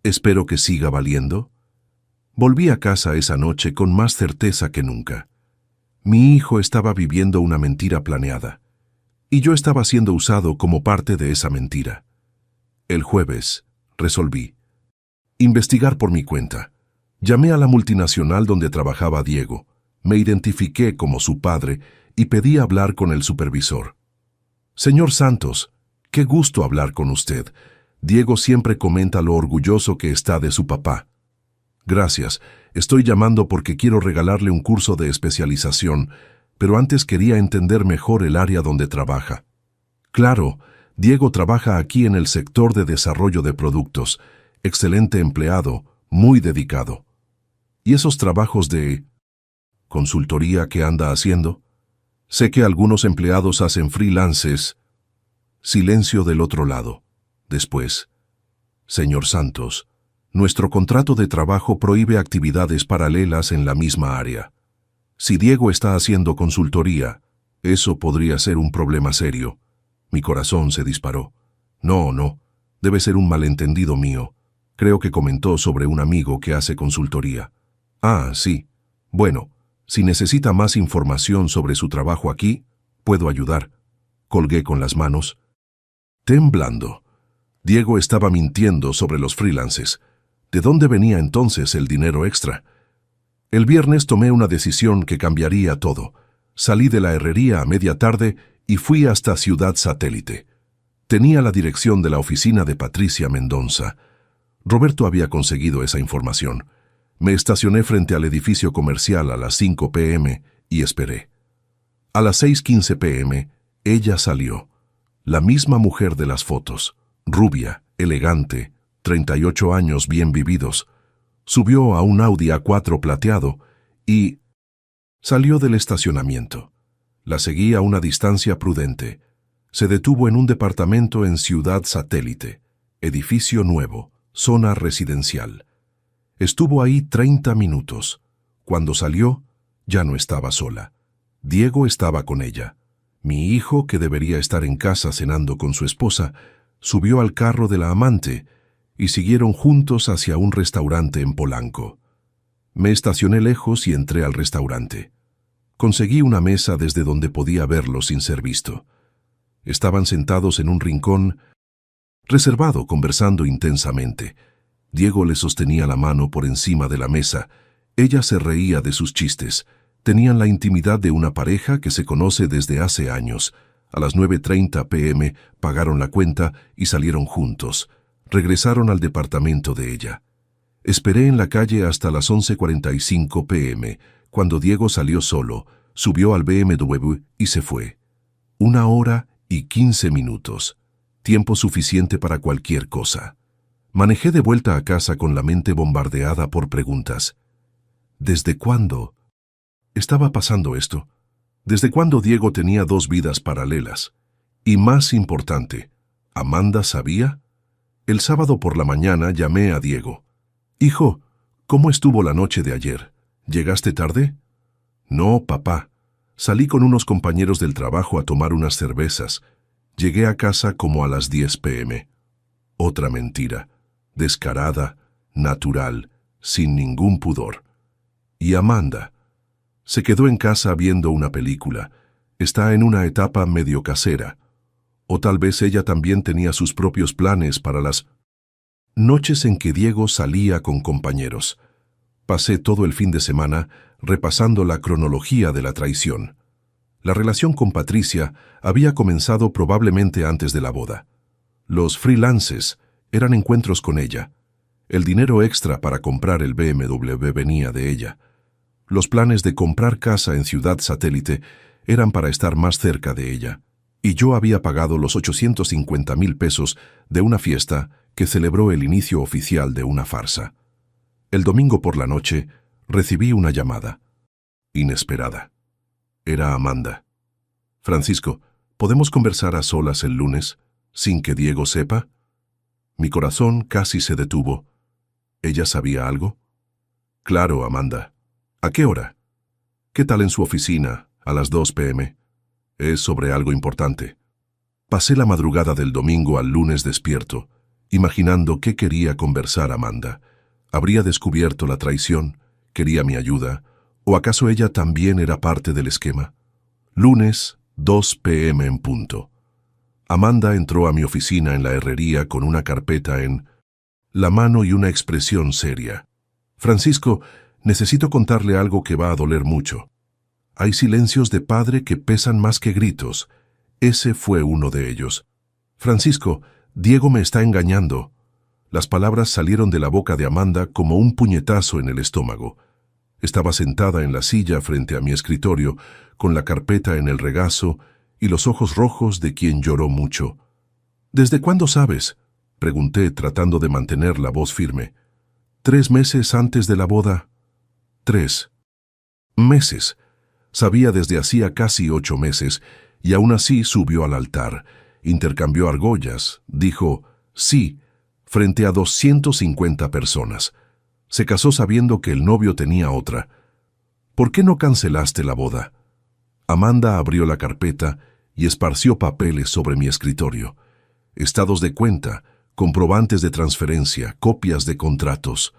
¿Espero que siga valiendo? Volví a casa esa noche con más certeza que nunca. Mi hijo estaba viviendo una mentira planeada, y yo estaba siendo usado como parte de esa mentira. El jueves, resolví investigar por mi cuenta. Llamé a la multinacional donde trabajaba Diego, me identifiqué como su padre y pedí hablar con el supervisor. Señor Santos, qué gusto hablar con usted. Diego siempre comenta lo orgulloso que está de su papá. Gracias, estoy llamando porque quiero regalarle un curso de especialización, pero antes quería entender mejor el área donde trabaja. Claro, Diego trabaja aquí en el sector de desarrollo de productos. Excelente empleado, muy dedicado. ¿Y esos trabajos de consultoría que anda haciendo? Sé que algunos empleados hacen freelances. Silencio del otro lado. Después, señor Santos, nuestro contrato de trabajo prohíbe actividades paralelas en la misma área. Si Diego está haciendo consultoría, eso podría ser un problema serio. Mi corazón se disparó. No, debe ser un malentendido mío. Creo que comentó sobre un amigo que hace consultoría. Ah, sí. Bueno, si necesita más información sobre su trabajo aquí, puedo ayudar. Colgué con las manos. Temblando. Diego estaba mintiendo sobre los freelances. ¿De dónde venía entonces el dinero extra? El viernes tomé una decisión que cambiaría todo. Salí de la herrería a media tarde y fui hasta Ciudad Satélite. Tenía la dirección de la oficina de Patricia Mendonza. Roberto había conseguido esa información. Me estacioné frente al edificio comercial a las 5 p.m. y esperé. A las 6:15 p.m., ella salió. La misma mujer de las fotos, rubia, elegante, 38 años bien vividos. Subió a un Audi A4 plateado y salió del estacionamiento. La seguí a una distancia prudente. Se detuvo en un departamento en Ciudad Satélite, edificio nuevo, zona residencial. Estuvo ahí 30 minutos. Cuando salió, ya no estaba sola. Diego estaba con ella. Mi hijo, que debería estar en casa cenando con su esposa, subió al carro de la amante y siguieron juntos hacia un restaurante en Polanco. Me estacioné lejos y entré al restaurante. Conseguí una mesa desde donde podía verlos sin ser visto. Estaban sentados en un rincón reservado, conversando intensamente. Diego le sostenía la mano por encima de la mesa. Ella se reía de sus chistes. Tenían la intimidad de una pareja que se conoce desde hace años. A las 9:30 p.m. pagaron la cuenta y salieron juntos. Regresaron al departamento de ella. Esperé en la calle hasta las 11:45 p.m., cuando Diego salió solo, subió al BMW y se fue. 1 hora y 15 minutos. Tiempo suficiente para cualquier cosa. Manejé de vuelta a casa con la mente bombardeada por preguntas. ¿Desde cuándo estaba pasando esto? ¿Desde cuándo Diego tenía dos vidas paralelas? Y más importante, ¿Amanda sabía? El sábado por la mañana llamé a Diego. «Hijo, ¿cómo estuvo la noche de ayer? ¿Llegaste tarde?» «No, papá. Salí con unos compañeros del trabajo a tomar unas cervezas. Llegué a casa como a las 10 p.m. Otra mentira. Descarada, natural, sin ningún pudor. ¿Y Amanda?» Se quedó en casa viendo una película. Está en una etapa medio casera. O tal vez ella también tenía sus propios planes para las noches en que Diego salía con compañeros. Pasé todo el fin de semana repasando la cronología de la traición. La relación con Patricia había comenzado probablemente antes de la boda. Los freelances eran encuentros con ella. El dinero extra para comprar el BMW venía de ella. Los planes de comprar casa en Ciudad Satélite eran para estar más cerca de ella. Y yo había pagado los 850,000 pesos de una fiesta que celebró el inicio oficial de una farsa. El domingo por la noche recibí una llamada. Inesperada. Era Amanda. «Francisco, ¿podemos conversar a solas el lunes, sin que Diego sepa?» Mi corazón casi se detuvo. ¿Ella sabía algo? «Claro, Amanda. ¿A qué hora?» «¿Qué tal en su oficina, a las 2 p.m.? Es sobre algo importante». Pasé la madrugada del domingo al lunes despierto, imaginando qué quería conversar Amanda. ¿Habría descubierto la traición? ¿Quería mi ayuda? ¿O acaso ella también era parte del esquema? Lunes, 2 p.m. en punto. Amanda entró a mi oficina en la herrería con una carpeta en la mano y una expresión seria. «Francisco, necesito contarle algo que va a doler mucho. Hay silencios de padre que pesan más que gritos. Ese fue uno de ellos. Francisco, Diego me está engañando». Las palabras salieron de la boca de Amanda como un puñetazo en el estómago. Estaba sentada en la silla frente a mi escritorio, con la carpeta en el regazo y los ojos rojos de quien lloró mucho. «¿Desde cuándo sabes?», pregunté, tratando de mantener la voz firme. «3 meses antes de la boda». 3 meses. Sabía desde hacía casi 8 meses, y aún así subió al altar, intercambió argollas, dijo «sí», frente a 250 personas. Se casó sabiendo que el novio tenía otra. «¿Por qué no cancelaste la boda?». Amanda abrió la carpeta y esparció papeles sobre mi escritorio. Estados de cuenta, comprobantes de transferencia, copias de contratos.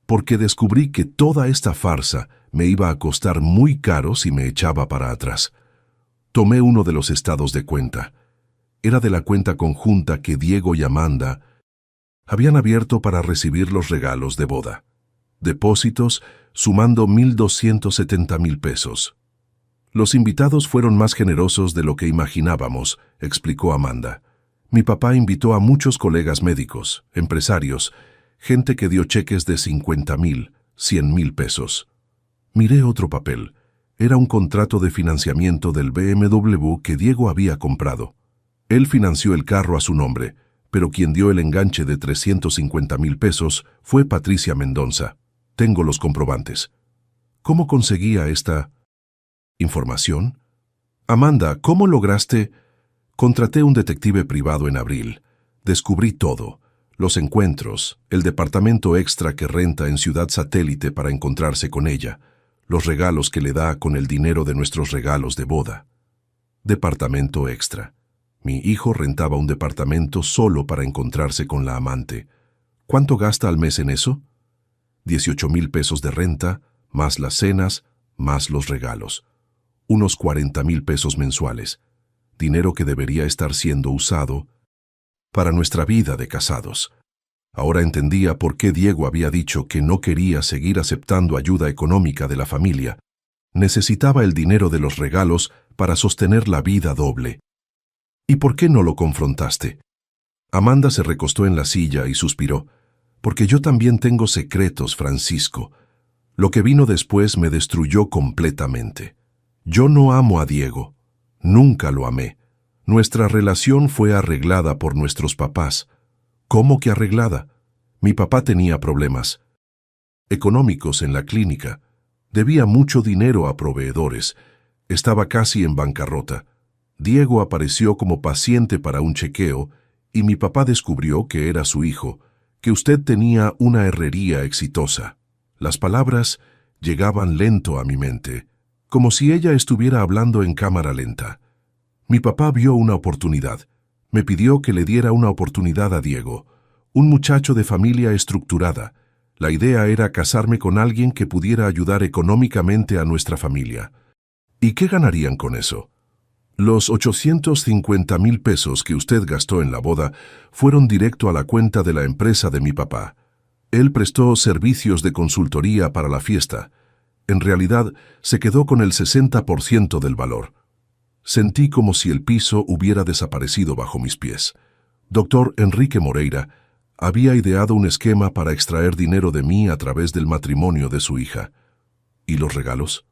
Porque descubrí que toda esta farsa me iba a costar muy caro si me echaba para atrás. Tomé uno de los estados de cuenta. Era de la cuenta conjunta que Diego y Amanda habían abierto para recibir los regalos de boda. Depósitos sumando 1,270,000 pesos. «Los invitados fueron más generosos de lo que imaginábamos», explicó Amanda. «Mi papá invitó a muchos colegas médicos, empresarios, gente que dio cheques de 50,000, 100,000 pesos». Miré otro papel. Era un contrato de financiamiento del BMW que Diego había comprado. Él financió el carro a su nombre, pero quien dio el enganche de 350,000 pesos fue Patricia Mendonza. Tengo los comprobantes. ¿Cómo conseguía esta información? Amanda, ¿cómo lograste? Contraté un detective privado en abril. Descubrí todo. Los encuentros, el departamento extra que renta en Ciudad Satélite para encontrarse con ella, los regalos que le da con el dinero de nuestros regalos de boda. Departamento extra. Mi hijo rentaba un departamento solo para encontrarse con la amante. ¿Cuánto gasta al mes en eso? 18,000 pesos de renta, más las cenas, más los regalos. Unos 40,000 pesos mensuales. Dinero que debería estar siendo usado para nuestra vida de casados. Ahora entendía por qué Diego había dicho que no quería seguir aceptando ayuda económica de la familia. Necesitaba el dinero de los regalos para sostener la vida doble. ¿Y por qué no lo confrontaste? Amanda se recostó en la silla y suspiró. Porque yo también tengo secretos, Francisco. Lo que vino después me destruyó completamente. Yo no amo a Diego. Nunca lo amé. Nuestra relación fue arreglada por nuestros papás. ¿Cómo que arreglada? Mi papá tenía problemas económicos en la clínica. Debía mucho dinero a proveedores. Estaba casi en bancarrota. Diego apareció como paciente para un chequeo y mi papá descubrió que era su hijo, que usted tenía una herrería exitosa. Las palabras llegaban lento a mi mente, como si ella estuviera hablando en cámara lenta. Mi papá vio una oportunidad. Me pidió que le diera una oportunidad a Diego, un muchacho de familia estructurada. La idea era casarme con alguien que pudiera ayudar económicamente a nuestra familia. ¿Y qué ganarían con eso? Los 850,000 pesos que usted gastó en la boda fueron directo a la cuenta de la empresa de mi papá. Él prestó servicios de consultoría para la fiesta. En realidad, se quedó con el 60% del valor. Sentí como si el piso hubiera desaparecido bajo mis pies. Doctor Enrique Moreira había ideado un esquema para extraer dinero de mí a través del matrimonio de su hija. ¿Y los regalos?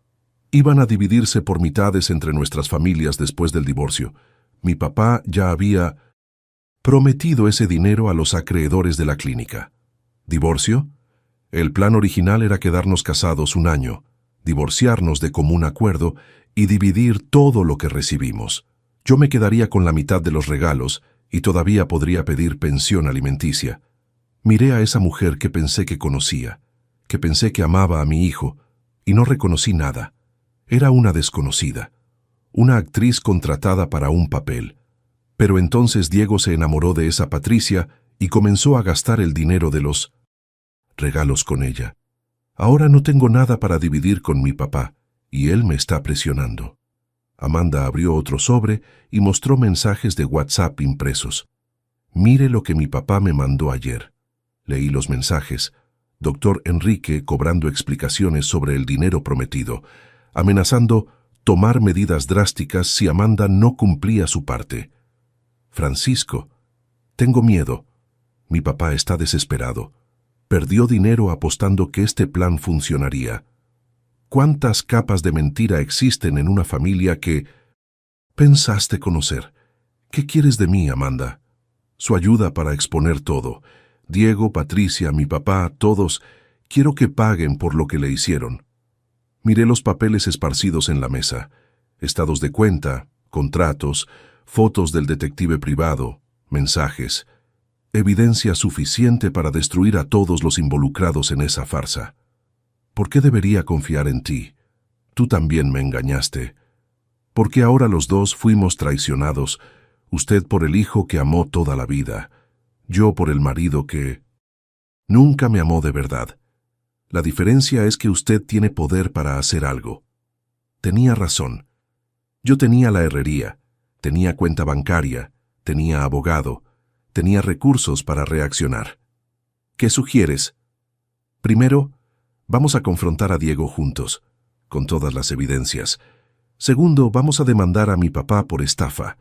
Iban a dividirse por mitades entre nuestras familias después del divorcio. Mi papá ya había prometido ese dinero a los acreedores de la clínica. ¿Divorcio? El plan original era quedarnos casados un año, divorciarnos de común acuerdo y dividir todo lo que recibimos. Yo me quedaría con la mitad de los regalos y todavía podría pedir pensión alimenticia. Miré a esa mujer que pensé que conocía, que pensé que amaba a mi hijo, y no reconocí nada. Era una desconocida, una actriz contratada para un papel. Pero entonces Diego se enamoró de esa Patricia y comenzó a gastar el dinero de los regalos con ella. Ahora no tengo nada para dividir con mi papá, y él me está presionando. Amanda abrió otro sobre y mostró mensajes de WhatsApp impresos. Mire lo que mi papá me mandó ayer. Leí los mensajes. Doctor Enrique cobrando explicaciones sobre el dinero prometido, amenazando tomar medidas drásticas si Amanda no cumplía su parte. Francisco, tengo miedo. Mi papá está desesperado. Perdió dinero apostando que este plan funcionaría. ¿Cuántas capas de mentira existen en una familia que pensaste conocer? ¿Qué quieres de mí, Amanda? Su ayuda para exponer todo. Diego, Patricia, mi papá, todos, quiero que paguen por lo que le hicieron. Miré los papeles esparcidos en la mesa. Estados de cuenta, contratos, fotos del detective privado, mensajes. Evidencia suficiente para destruir a todos los involucrados en esa farsa. ¿Por qué debería confiar en ti? Tú también me engañaste. ¿Por qué ahora los dos fuimos traicionados? Usted por el hijo que amó toda la vida. Yo por el marido que nunca me amó de verdad. La diferencia es que usted tiene poder para hacer algo. Tenía razón. Yo tenía la herrería, tenía cuenta bancaria, tenía abogado, tenía recursos para reaccionar. ¿Qué sugieres? Primero, vamos a confrontar a Diego juntos, con todas las evidencias. Segundo, vamos a demandar a mi papá por estafa.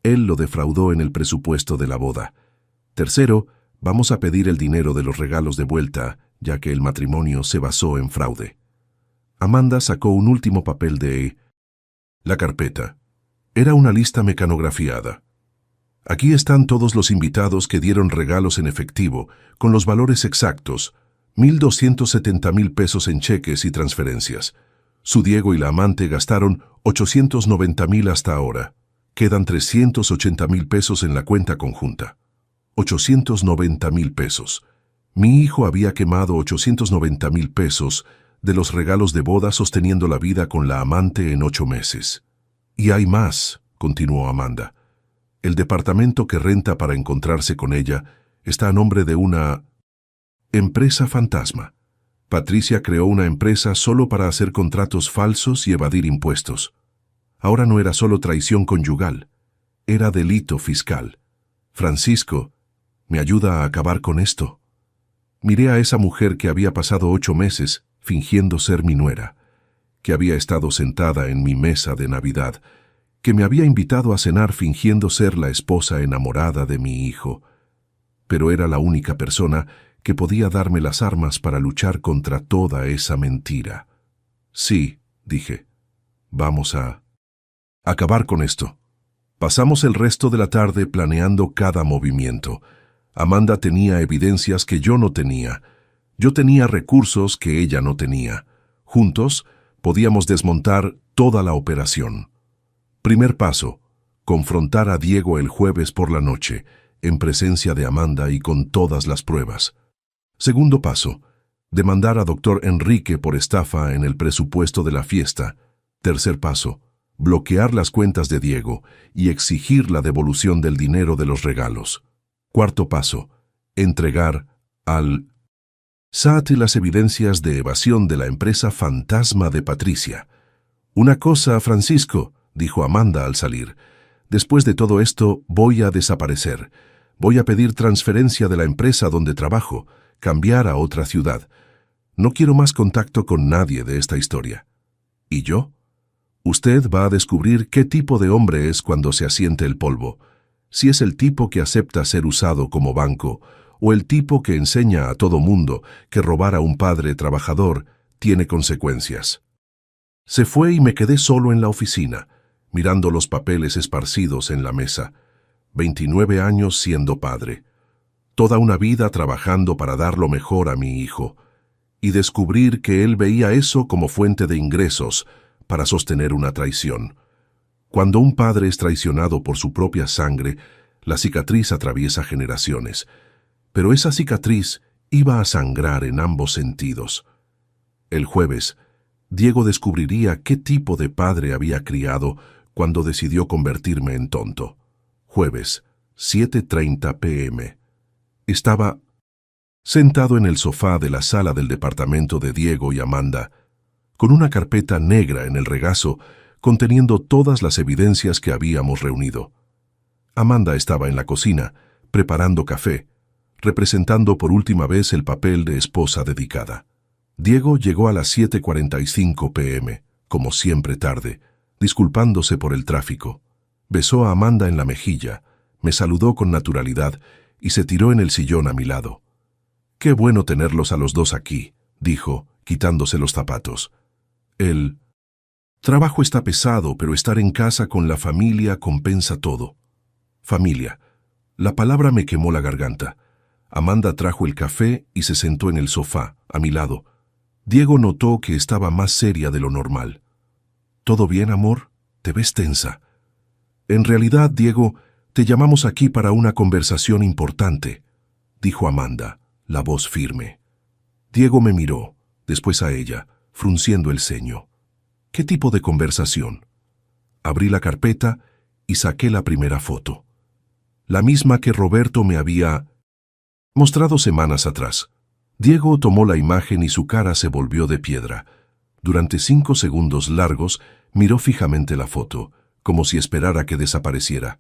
Él lo defraudó en el presupuesto de la boda. Tercero, vamos a pedir el dinero de los regalos de vuelta, ya que el matrimonio se basó en fraude. Amanda sacó un último papel de la carpeta. Era una lista mecanografiada. Aquí están todos los invitados que dieron regalos en efectivo, con los valores exactos, 1,270,000 pesos en cheques y transferencias. Su Diego y la amante gastaron 890,000 hasta ahora. Quedan 380,000 pesos en la cuenta conjunta. 890,000 pesos. Mi hijo había quemado 890,000 pesos de los regalos de boda sosteniendo la vida con la amante en 8 meses. Y hay más, continuó Amanda. El departamento que renta para encontrarse con ella está a nombre de una empresa fantasma. Patricia creó una empresa solo para hacer contratos falsos y evadir impuestos. Ahora no era solo traición conyugal, era delito fiscal. Francisco, ¿me ayuda a acabar con esto? Miré a esa mujer que había pasado 8 meses fingiendo ser mi nuera, que había estado sentada en mi mesa de Navidad, que me había invitado a cenar fingiendo ser la esposa enamorada de mi hijo, pero era la única persona que podía darme las armas para luchar contra toda esa mentira. Sí, dije, vamos a acabar con esto. Pasamos el resto de la tarde planeando cada movimiento. Amanda tenía evidencias que yo no tenía. Yo tenía recursos que ella no tenía. Juntos, podíamos desmontar toda la operación. Primer paso, confrontar a Diego el jueves por la noche, en presencia de Amanda y con todas las pruebas. Segundo paso, demandar a Dr. Enrique por estafa en el presupuesto de la fiesta. Tercer paso, bloquear las cuentas de Diego y exigir la devolución del dinero de los regalos. Cuarto paso, entregar al SAT las evidencias de evasión de la empresa fantasma de Patricia. Una cosa, Francisco, dijo Amanda al salir. Después de todo esto, voy a desaparecer. Voy a pedir transferencia de la empresa donde trabajo, cambiar a otra ciudad. No quiero más contacto con nadie de esta historia. ¿Y yo? Usted va a descubrir qué tipo de hombre es cuando se asiente el polvo. Si es el tipo que acepta ser usado como banco, o el tipo que enseña a todo mundo que robar a un padre trabajador tiene consecuencias. Se fue y me quedé solo en la oficina, mirando los papeles esparcidos en la mesa. 29 años siendo padre. Toda una vida trabajando para dar lo mejor a mi hijo. Y descubrir que él veía eso como fuente de ingresos para sostener una traición. Cuando un padre es traicionado por su propia sangre, la cicatriz atraviesa generaciones. Pero esa cicatriz iba a sangrar en ambos sentidos. El jueves, Diego descubriría qué tipo de padre había criado cuando decidió convertirme en tonto. Jueves, 7:30 p.m. Estaba sentado en el sofá de la sala del departamento de Diego y Amanda, con una carpeta negra en el regazo conteniendo todas las evidencias que habíamos reunido. Amanda estaba en la cocina, preparando café, representando por última vez el papel de esposa dedicada. Diego llegó a las 7:45 p.m., como siempre tarde, disculpándose por el tráfico. Besó a Amanda en la mejilla, me saludó con naturalidad y se tiró en el sillón a mi lado. «Qué bueno tenerlos a los dos aquí», dijo, quitándose los zapatos. «El trabajo está pesado, pero estar en casa con la familia compensa todo». Familia. La palabra me quemó la garganta. Amanda trajo el café y se sentó en el sofá, a mi lado. Diego notó que estaba más seria de lo normal. «¿Todo bien, amor? Te ves tensa». «En realidad, Diego, te llamamos aquí para una conversación importante», dijo Amanda, la voz firme. Diego me miró, después a ella, frunciendo el ceño. «¿Qué tipo de conversación?» Abrí la carpeta y saqué la primera foto. La misma que Roberto me había mostrado semanas atrás. Diego tomó la imagen y su cara se volvió de piedra. Durante 5 segundos largos miró fijamente la foto, como si esperara que desapareciera.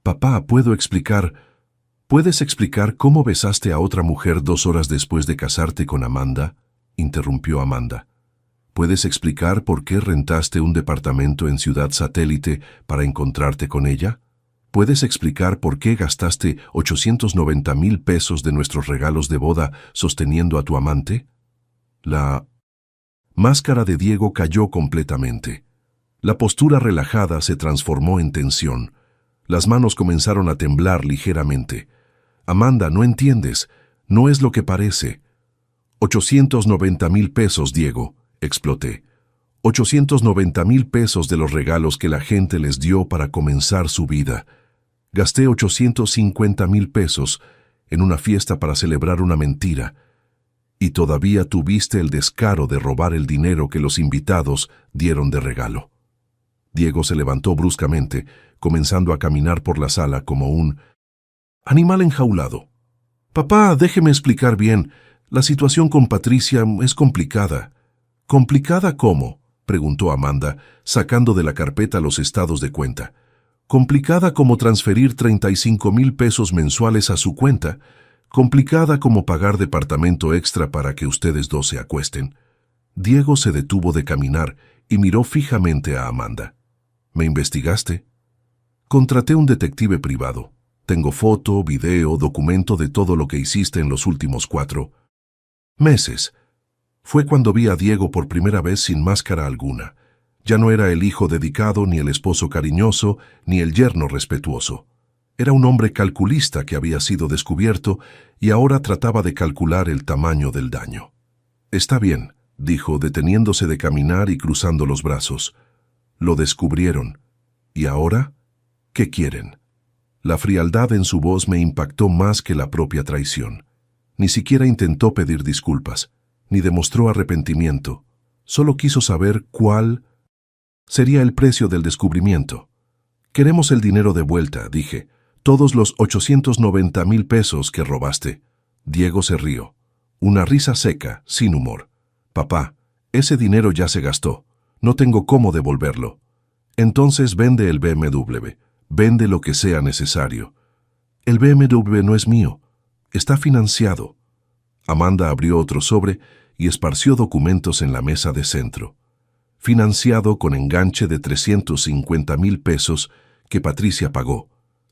«Papá, ¿puedes explicar cómo besaste a otra mujer 2 horas después de casarte con Amanda?», interrumpió Amanda. «¿Puedes explicar por qué rentaste un departamento en Ciudad Satélite para encontrarte con ella? ¿Puedes explicar por qué gastaste 890,000 pesos de nuestros regalos de boda sosteniendo a tu amante?» La máscara de Diego cayó completamente. La postura relajada se transformó en tensión. Las manos comenzaron a temblar ligeramente. «Amanda, no entiendes. No es lo que parece». 890,000 pesos, Diego, exploté. 890,000 pesos de los regalos que la gente les dio para comenzar su vida. Gasté 850,000 pesos en una fiesta para celebrar una mentira. Y todavía tuviste el descaro de robar el dinero que los invitados dieron de regalo». Diego se levantó bruscamente, comenzando a caminar por la sala como un animal enjaulado. «Papá, déjeme explicar bien. La situación con Patricia es complicada». «¿Complicada cómo?», preguntó Amanda, sacando de la carpeta los estados de cuenta. «Complicada como transferir 35,000 pesos mensuales a su cuenta. Complicada como pagar departamento extra para que ustedes dos se acuesten». Diego se detuvo de caminar y miró fijamente a Amanda. ¿Me investigaste? Contraté un detective privado. Tengo foto, video, documento de todo lo que hiciste en los últimos 4 meses. Fue cuando vi a Diego por primera vez sin máscara alguna. Ya no era el hijo dedicado, ni el esposo cariñoso, ni el yerno respetuoso. Era un hombre calculista que había sido descubierto y ahora trataba de calcular el tamaño del daño. «Está bien», dijo, deteniéndose de caminar y cruzando los brazos. «Lo descubrieron. ¿Y ahora? ¿Qué quieren?» La frialdad en su voz me impactó más que la propia traición. Ni siquiera intentó pedir disculpas, ni demostró arrepentimiento. Solo quiso saber cuál sería el precio del descubrimiento. «Queremos el dinero de vuelta», dije. «Todos los 890,000 pesos que robaste». Diego se rió. Una risa seca, sin humor. «Papá, ese dinero ya se gastó. No tengo cómo devolverlo». «Entonces vende el BMW. Vende lo que sea necesario». «El BMW no es mío. Está financiado». Amanda abrió otro sobre y esparció documentos en la mesa de centro. Financiado con enganche de 350,000 pesos que Patricia pagó.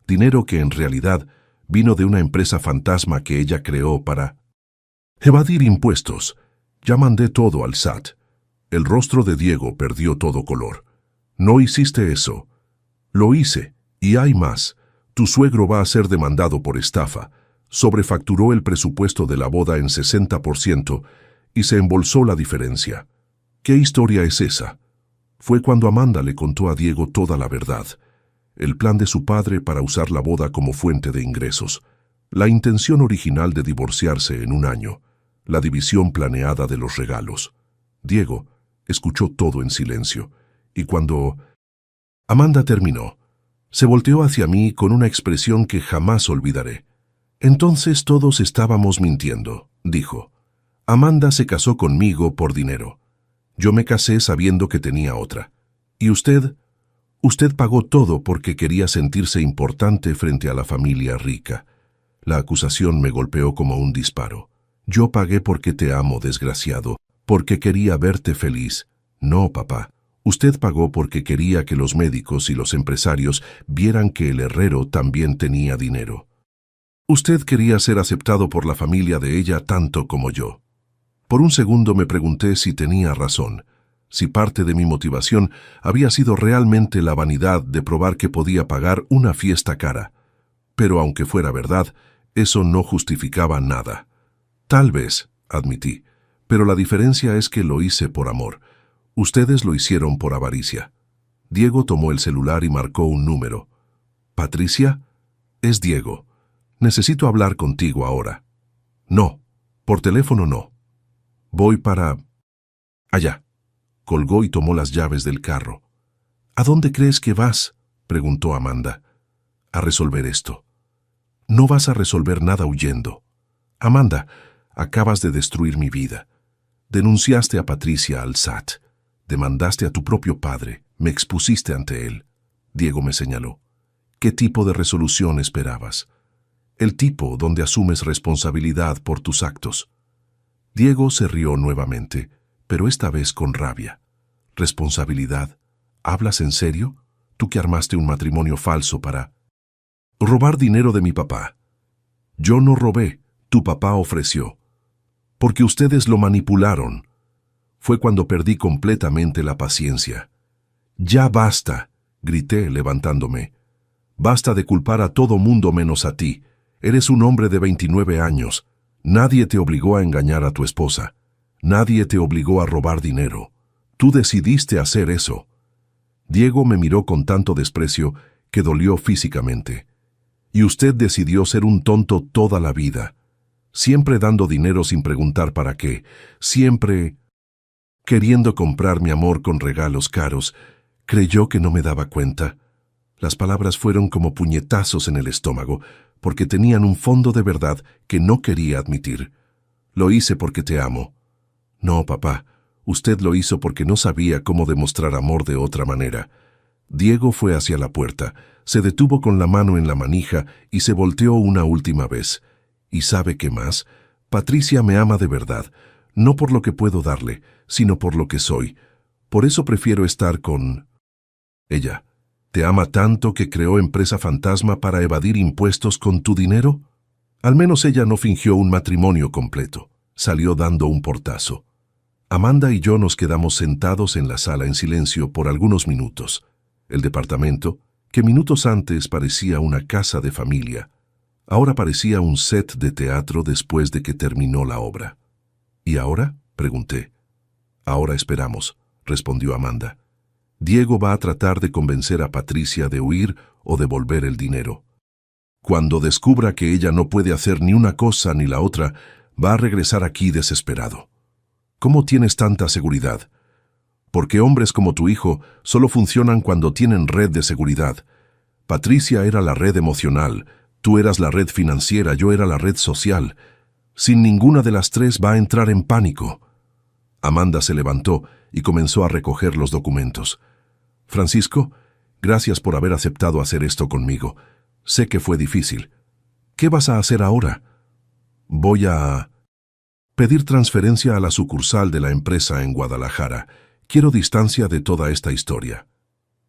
Dinero que en realidad vino de una empresa fantasma que ella creó para evadir impuestos. Ya mandé todo al SAT. El rostro de Diego perdió todo color. «No hiciste eso». «Lo hice, y hay más. Tu suegro va a ser demandado por estafa. Sobrefacturó el presupuesto de la boda en 60% y se embolsó la diferencia». «¿Qué historia es esa?» Fue cuando Amanda le contó a Diego toda la verdad. El plan de su padre para usar la boda como fuente de ingresos. La intención original de divorciarse en un año. La división planeada de los regalos. Diego escuchó todo en silencio, y cuando Amanda terminó, se volteó hacia mí con una expresión que jamás olvidaré. «Entonces todos estábamos mintiendo», dijo. «Amanda se casó conmigo por dinero. Yo me casé sabiendo que tenía otra. ¿Y usted? Usted pagó todo porque quería sentirse importante frente a la familia rica». La acusación me golpeó como un disparo. «Yo pagué porque te amo, desgraciado, porque quería verte feliz». «No, papá. Usted pagó porque quería que los médicos y los empresarios vieran que el herrero también tenía dinero. Usted quería ser aceptado por la familia de ella tanto como yo». Por un segundo me pregunté si tenía razón, si parte de mi motivación había sido realmente la vanidad de probar que podía pagar una fiesta cara. Pero aunque fuera verdad, eso no justificaba nada. «Tal vez», admití, «pero la diferencia es que lo hice por amor. Ustedes lo hicieron por avaricia». Diego tomó el celular y marcó un número. «¿Patricia?» «Es Diego. Necesito hablar contigo ahora». «No, por teléfono no. Voy para allá». Colgó y tomó las llaves del carro. «¿A dónde crees que vas?», preguntó Amanda. «A resolver esto». «No vas a resolver nada huyendo. Amanda, acabas de destruir mi vida. Denunciaste a Patricia al SAT. Demandaste a tu propio padre. Me expusiste ante él». Diego me señaló. «¿Qué tipo de resolución esperabas?» «El tipo donde asumes responsabilidad por tus actos». Diego se rió nuevamente, pero esta vez con rabia. «¿Responsabilidad? ¿Hablas en serio? Tú que armaste un matrimonio falso para robar dinero de mi papá». «Yo no robé, tu papá ofreció. Porque ustedes lo manipularon». Fue cuando perdí completamente la paciencia. «Ya basta», grité levantándome. «Basta de culpar a todo mundo menos a ti. Eres un hombre de 29 años. Nadie te obligó a engañar a tu esposa. Nadie te obligó a robar dinero. Tú decidiste hacer eso». Diego me miró con tanto desprecio que dolió físicamente. «Y usted decidió ser un tonto toda la vida. Siempre dando dinero sin preguntar para qué. Siempre queriendo comprar mi amor con regalos caros. Creyó que no me daba cuenta». Las palabras fueron como puñetazos en el estómago, porque tenían un fondo de verdad que no quería admitir. «Lo hice porque te amo». «No, papá, usted lo hizo porque no sabía cómo demostrar amor de otra manera». Diego fue hacia la puerta, se detuvo con la mano en la manija y se volteó una última vez. «¿Y sabe qué más? Patricia me ama de verdad, no por lo que puedo darle, sino por lo que soy. Por eso prefiero estar con Ella, ¿te ama tanto que creó empresa fantasma para evadir impuestos con tu dinero? Al menos ella no fingió un matrimonio completo. Salió dando un portazo. Amanda y yo nos quedamos sentados en la sala en silencio por algunos minutos. El departamento, que minutos antes parecía una casa de familia, ahora parecía un set de teatro después de que terminó la obra. ¿Y ahora?, pregunté. Ahora esperamos, respondió Amanda. Diego va a tratar de convencer a Patricia de huir o devolver el dinero. Cuando descubra que ella no puede hacer ni una cosa ni la otra, va a regresar aquí desesperado. ¿Cómo tienes tanta seguridad? Porque hombres como tu hijo solo funcionan cuando tienen red de seguridad. Patricia era la red emocional, tú eras la red financiera, yo era la red social. Sin ninguna de las tres va a entrar en pánico. Amanda se levantó y comenzó a recoger los documentos. Francisco, gracias por haber aceptado hacer esto conmigo. Sé que fue difícil. ¿Qué vas a hacer ahora? Voy a pedir transferencia a la sucursal de la empresa en Guadalajara. Quiero distancia de toda esta historia.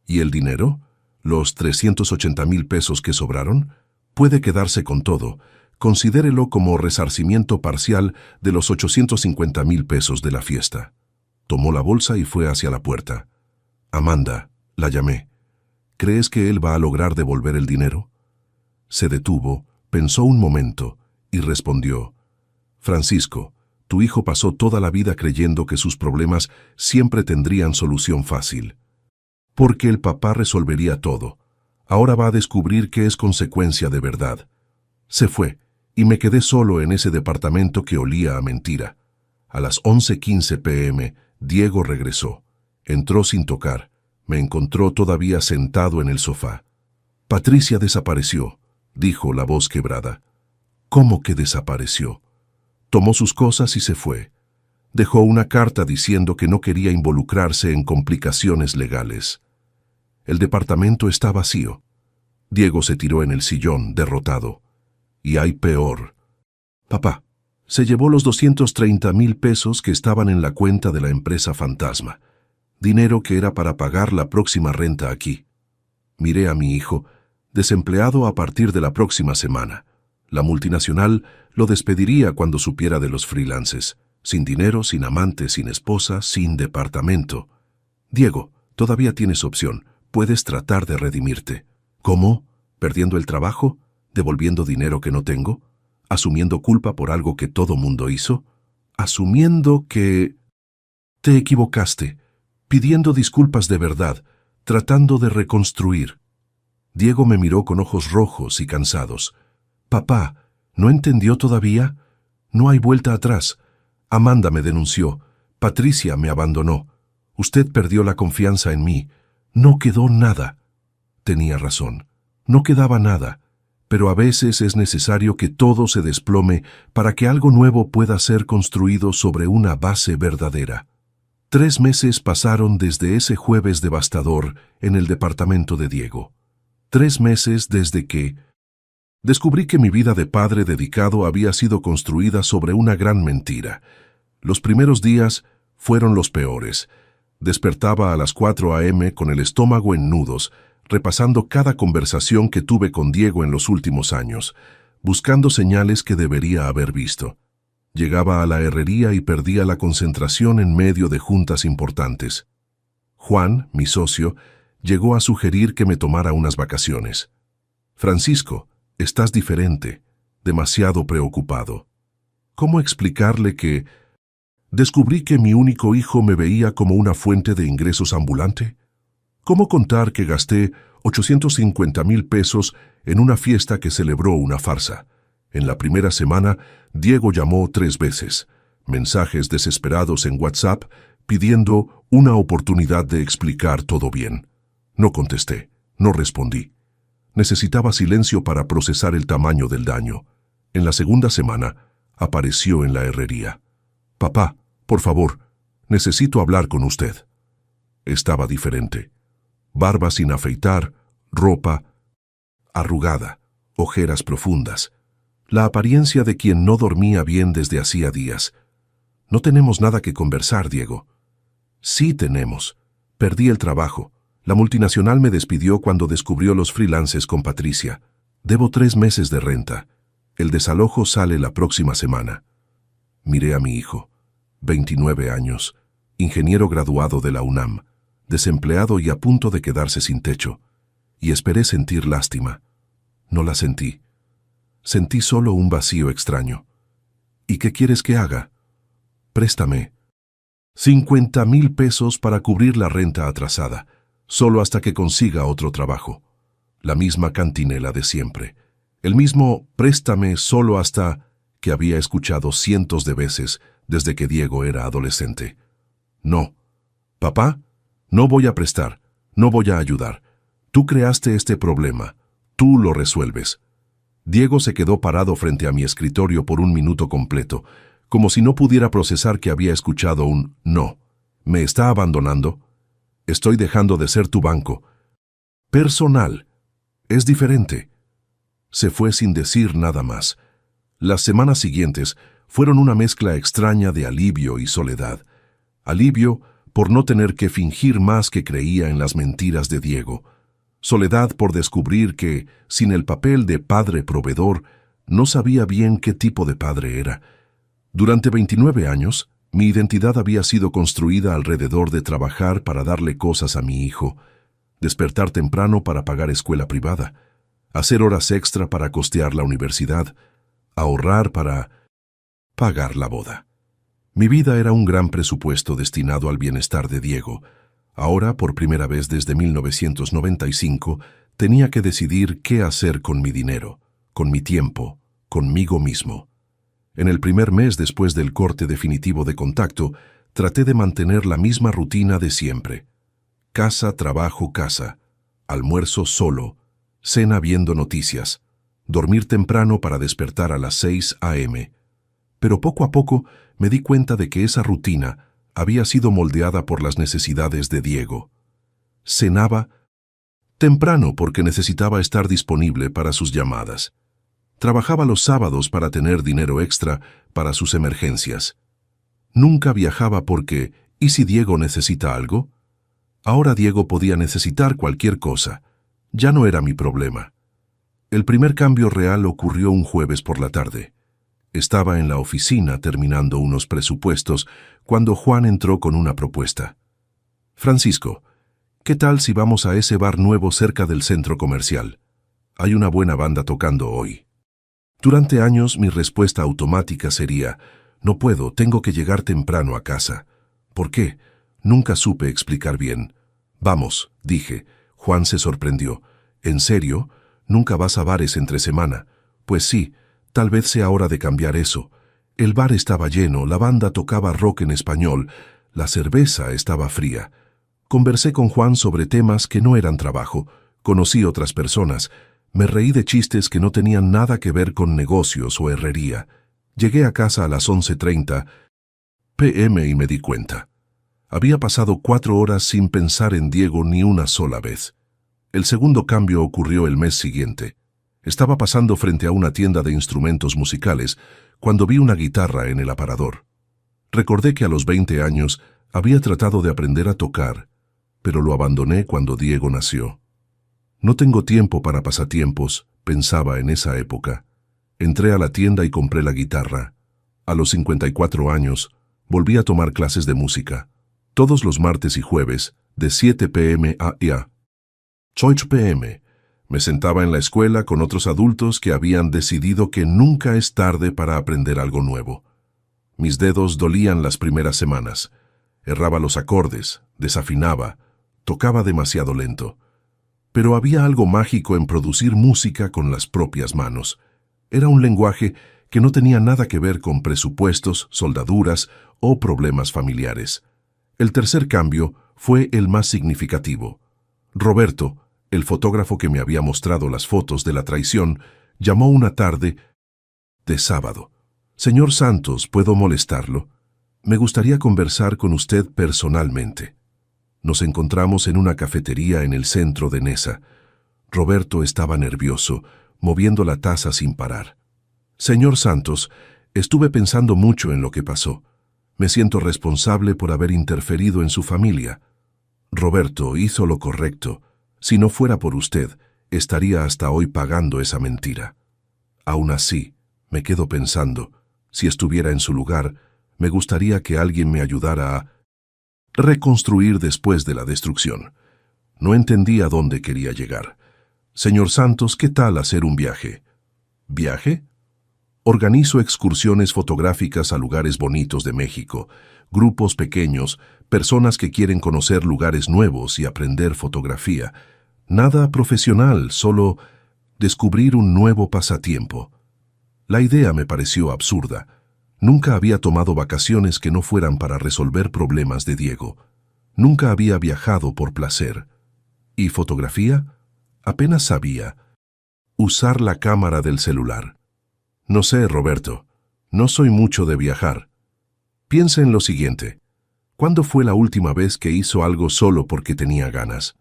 ¿Y el dinero? ¿Los 380,000 pesos que sobraron? Puede quedarse con todo. Considérelo como resarcimiento parcial de los 850,000 pesos de la fiesta. Tomó la bolsa y fue hacia la puerta. Amanda, la llamé. ¿Crees que él va a lograr devolver el dinero? Se detuvo, pensó un momento y respondió. Francisco, tu hijo pasó toda la vida creyendo que sus problemas siempre tendrían solución fácil. Porque el papá resolvería todo. Ahora va a descubrir que es consecuencia de verdad. Se fue, y me quedé solo en ese departamento que olía a mentira. A las 11:15 p.m., Diego regresó. Entró sin tocar. Me encontró todavía sentado en el sofá. Patricia desapareció, dijo la voz quebrada. ¿Cómo que desapareció? Tomó sus cosas y se fue. Dejó una carta diciendo que no quería involucrarse en complicaciones legales. El departamento está vacío. Diego se tiró en el sillón, derrotado. Y hay peor. Papá, se llevó los 230,000 pesos que estaban en la cuenta de la empresa fantasma. Dinero que era para pagar la próxima renta aquí. Miré a mi hijo, desempleado a partir de la próxima semana. La multinacional lo despediría cuando supiera de los freelances. Sin dinero, sin amante, sin esposa, sin departamento. Diego, todavía tienes opción. Puedes tratar de redimirte. ¿Cómo? ¿Perdiendo el trabajo? ¿Devolviendo dinero que no tengo? ¿Asumiendo culpa por algo que todo mundo hizo? ¿Asumiendo que te equivocaste? Pidiendo disculpas de verdad, tratando de reconstruir. Diego me miró con ojos rojos y cansados. Papá, ¿no entendió todavía? No hay vuelta atrás. Amanda me denunció. Patricia me abandonó. Usted perdió la confianza en mí. No quedó nada. Tenía razón. No quedaba nada. Pero a veces es necesario que todo se desplome para que algo nuevo pueda ser construido sobre una base verdadera. 3 meses pasaron desde ese jueves devastador en el departamento de Diego. 3 meses desde que descubrí que mi vida de padre dedicado había sido construida sobre una gran mentira. Los primeros días fueron los peores. Despertaba a las 4 a.m. con el estómago en nudos, repasando cada conversación que tuve con Diego en los últimos años, buscando señales que debería haber visto. Llegaba a la herrería y perdía la concentración en medio de juntas importantes. Juan, mi socio, llegó a sugerir que me tomara unas vacaciones. Francisco, estás diferente, demasiado preocupado. ¿Cómo explicarle que descubrí que mi único hijo me veía como una fuente de ingresos ambulante? ¿Cómo contar que gasté 850,000 pesos en una fiesta que celebró una farsa? En la primera semana, Diego llamó 3 veces, mensajes desesperados en WhatsApp pidiendo una oportunidad de explicar todo bien. No contesté, no respondí. Necesitaba silencio para procesar el tamaño del daño. En la segunda semana, apareció en la herrería. Papá, por favor, necesito hablar con usted. Estaba diferente. Barba sin afeitar, ropa arrugada, ojeras profundas. La apariencia de quien no dormía bien desde hacía días. No tenemos nada que conversar, Diego. Sí tenemos. Perdí el trabajo. La multinacional me despidió cuando descubrió los freelances con Patricia. Debo 3 meses de renta. El desalojo sale la próxima semana. Miré a mi hijo, 29 años, ingeniero graduado de la UNAM, desempleado y a punto de quedarse sin techo, y esperé sentir lástima. No la sentí. Sentí solo un vacío extraño. ¿Y qué quieres que haga? Préstame 50,000 pesos para cubrir la renta atrasada, solo hasta que consiga otro trabajo. La misma cantinela de siempre. El mismo préstame solo hasta que había escuchado cientos de veces desde que Diego era adolescente. No. Papá, no voy a prestar, no voy a ayudar. Tú creaste este problema, tú lo resuelves. Diego se quedó parado frente a mi escritorio por un minuto completo, como si no pudiera procesar que había escuchado un no. ¿Me está abandonando? Estoy dejando de ser tu banco. Personal. Es diferente. Se fue sin decir nada más. Las semanas siguientes fueron una mezcla extraña de alivio y soledad. Alivio por no tener que fingir más que creía en las mentiras de Diego. Soledad por descubrir que, sin el papel de padre proveedor, no sabía bien qué tipo de padre era. Durante 29 años, mi identidad había sido construida alrededor de trabajar para darle cosas a mi hijo, despertar temprano para pagar escuela privada, hacer horas extra para costear la universidad, ahorrar para pagar la boda. Mi vida era un gran presupuesto destinado al bienestar de Diego. Ahora, por primera vez desde 1995, tenía que decidir qué hacer con mi dinero, con mi tiempo, conmigo mismo. En el primer mes después del corte definitivo de contacto, traté de mantener la misma rutina de siempre. Casa, trabajo, casa. Almuerzo solo. Cena viendo noticias. Dormir temprano para despertar a las 6 a.m. Pero poco a poco me di cuenta de que esa rutina había sido moldeada por las necesidades de Diego. Cenaba temprano porque necesitaba estar disponible para sus llamadas. Trabajaba los sábados para tener dinero extra para sus emergencias. Nunca viajaba porque, ¿y si Diego necesita algo? Ahora Diego podía necesitar cualquier cosa. Ya no era mi problema. El primer cambio real ocurrió un jueves por la tarde. Estaba en la oficina terminando unos presupuestos cuando Juan entró con una propuesta. Francisco, ¿qué tal si vamos a ese bar nuevo cerca del centro comercial? Hay una buena banda tocando hoy. Durante años mi respuesta automática sería, no puedo, tengo que llegar temprano a casa. ¿Por qué? Nunca supe explicar bien. Vamos, dije. Juan se sorprendió. ¿En serio? ¿Nunca vas a bares entre semana? Pues sí, tal vez sea hora de cambiar eso. El bar estaba lleno, la banda tocaba rock en español, la cerveza estaba fría. Conversé con Juan sobre temas que no eran trabajo, conocí otras personas, me reí de chistes que no tenían nada que ver con negocios o herrería. Llegué a casa a las 11:30 p.m. y me di cuenta. Había pasado 4 horas sin pensar en Diego ni una sola vez. El segundo cambio ocurrió el mes siguiente. Estaba pasando frente a una tienda de instrumentos musicales cuando vi una guitarra en el aparador. Recordé que a los 20 años había tratado de aprender a tocar, pero lo abandoné cuando Diego nació. No tengo tiempo para pasatiempos, pensaba en esa época. Entré a la tienda y compré la guitarra. A los 54 años, volví a tomar clases de música. Todos los martes y jueves, de 7 p.m. a 8 p.m., me sentaba en la escuela con otros adultos que habían decidido que nunca es tarde para aprender algo nuevo. Mis dedos dolían las primeras semanas. Erraba los acordes, desafinaba, tocaba demasiado lento. Pero había algo mágico en producir música con las propias manos. Era un lenguaje que no tenía nada que ver con presupuestos, soldaduras o problemas familiares. El tercer cambio fue el más significativo. Roberto, el fotógrafo que me había mostrado las fotos de la traición, llamó una tarde de sábado. «Señor Santos, ¿puedo molestarlo? Me gustaría conversar con usted personalmente». Nos encontramos en una cafetería en el centro de Neza. Roberto estaba nervioso, moviendo la taza sin parar. «Señor Santos, estuve pensando mucho en lo que pasó. Me siento responsable por haber interferido en su familia». Roberto hizo lo correcto. Si no fuera por usted, estaría hasta hoy pagando esa mentira. Aún así, me quedo pensando, si estuviera en su lugar, me gustaría que alguien me ayudara a reconstruir después de la destrucción. No entendía a dónde quería llegar. Señor Santos, ¿qué tal hacer un viaje? ¿Viaje? Organizo excursiones fotográficas a lugares bonitos de México, grupos pequeños, personas que quieren conocer lugares nuevos y aprender fotografía. Nada profesional, solo descubrir un nuevo pasatiempo. La idea me pareció absurda. Nunca había tomado vacaciones que no fueran para resolver problemas de Diego. Nunca había viajado por placer. ¿Y fotografía? Apenas sabía usar la cámara del celular. No sé, Roberto, no soy mucho de viajar. Piensa en lo siguiente. ¿Cuándo fue la última vez que hizo algo solo porque tenía ganas?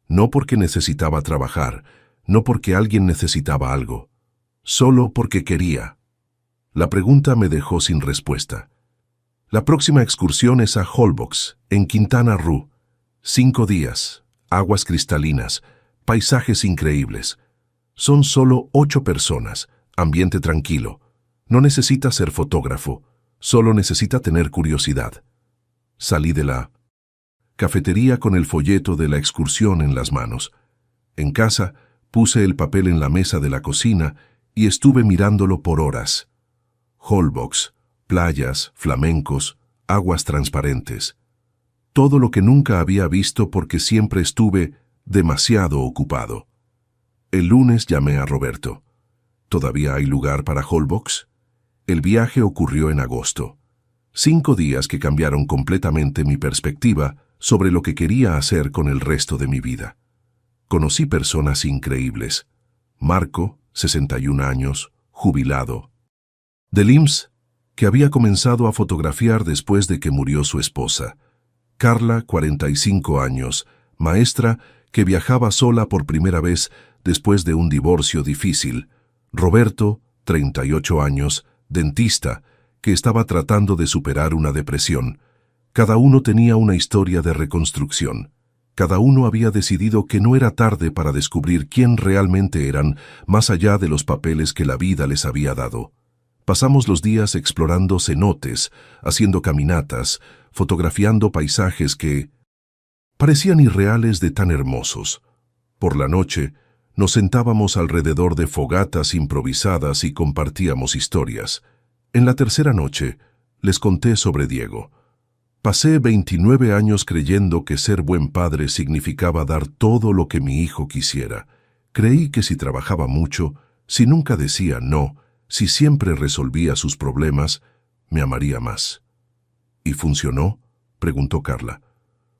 No porque necesitaba trabajar, no porque alguien necesitaba algo. Solo porque quería. La pregunta me dejó sin respuesta. La próxima excursión es a Holbox, en Quintana Roo. 5 días, aguas cristalinas, paisajes increíbles. Son solo 8 personas. Ambiente tranquilo. No necesita ser fotógrafo, solo necesita tener curiosidad. Salí de la cafetería con el folleto de la excursión en las manos. En casa, puse el papel en la mesa de la cocina y estuve mirándolo por horas. Holbox, playas, flamencos, aguas transparentes. Todo lo que nunca había visto porque siempre estuve demasiado ocupado. El lunes llamé a Roberto. ¿Todavía hay lugar para Holbox? El viaje ocurrió en agosto. 5 días que cambiaron completamente mi perspectiva sobre lo que quería hacer con el resto de mi vida. Conocí personas increíbles. Marco, 61 años, jubilado. Del IMSS, que había comenzado a fotografiar después de que murió su esposa. Carla, 45 años, maestra que viajaba sola por primera vez después de un divorcio difícil. Roberto, 38 años, dentista, que estaba tratando de superar una depresión. Cada uno tenía una historia de reconstrucción. Cada uno había decidido que no era tarde para descubrir quién realmente eran, más allá de los papeles que la vida les había dado. Pasamos los días explorando cenotes, haciendo caminatas, fotografiando paisajes que parecían irreales de tan hermosos. Por la noche, nos sentábamos alrededor de fogatas improvisadas y compartíamos historias. En la tercera noche, les conté sobre Diego. Pasé 29 años creyendo que ser buen padre significaba dar todo lo que mi hijo quisiera. Creí que si trabajaba mucho, si nunca decía no, si siempre resolvía sus problemas, me amaría más. ¿Y funcionó?, preguntó Carla.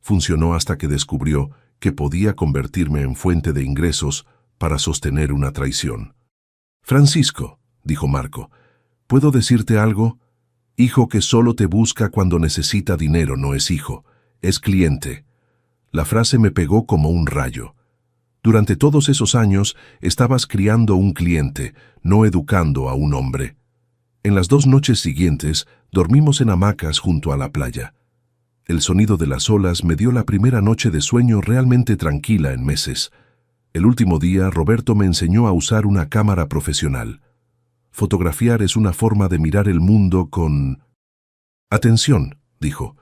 Funcionó hasta que descubrió que podía convertirme en fuente de ingresos para sostener una traición. Francisco, dijo Marco, ¿puedo decirte algo? Hijo que solo te busca cuando necesita dinero no es hijo, es cliente. La frase me pegó como un rayo. Durante todos esos años estabas criando un cliente, no educando a un hombre. En las 2 noches siguientes dormimos en hamacas junto a la playa. El sonido de las olas me dio la primera noche de sueño realmente tranquila en meses. El último día, Roberto me enseñó a usar una cámara profesional. Fotografiar es una forma de mirar el mundo con atención, dijo.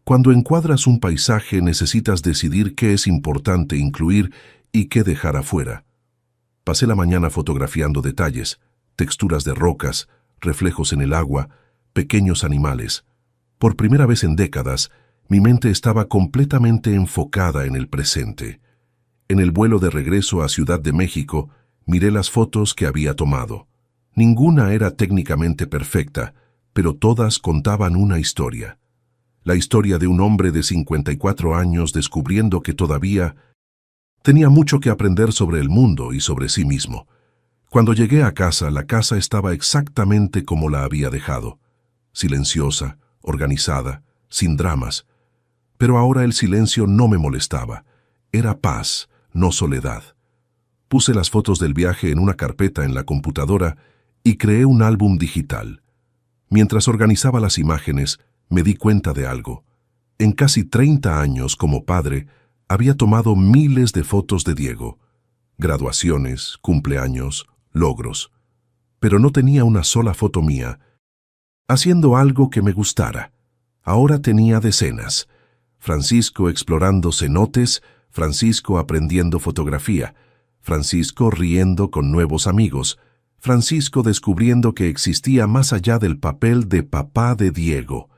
Cuando encuadras un paisaje necesitas decidir qué es importante incluir y qué dejar afuera. Pasé la mañana fotografiando detalles, texturas de rocas, reflejos en el agua, pequeños animales. Por primera vez en décadas, mi mente estaba completamente enfocada en el presente. En el vuelo de regreso a Ciudad de México, miré las fotos que había tomado. Ninguna era técnicamente perfecta, pero todas contaban una historia. La historia de un hombre de 54 años descubriendo que todavía tenía mucho que aprender sobre el mundo y sobre sí mismo. Cuando llegué a casa, la casa estaba exactamente como la había dejado. Silenciosa, organizada, sin dramas. Pero ahora el silencio no me molestaba. Era paz, no soledad. Puse las fotos del viaje en una carpeta en la computadora y creé un álbum digital. Mientras organizaba las imágenes, me di cuenta de algo. En casi 30 años como padre, Había tomado miles de fotos de Diego, graduaciones, cumpleaños, logros, pero no tenía una sola foto mía, haciendo algo que me gustara. Ahora tenía decenas. Francisco explorando cenotes, Francisco aprendiendo fotografía, Francisco riendo con nuevos amigos, Francisco descubriendo que existía más allá del papel de papá de Diego.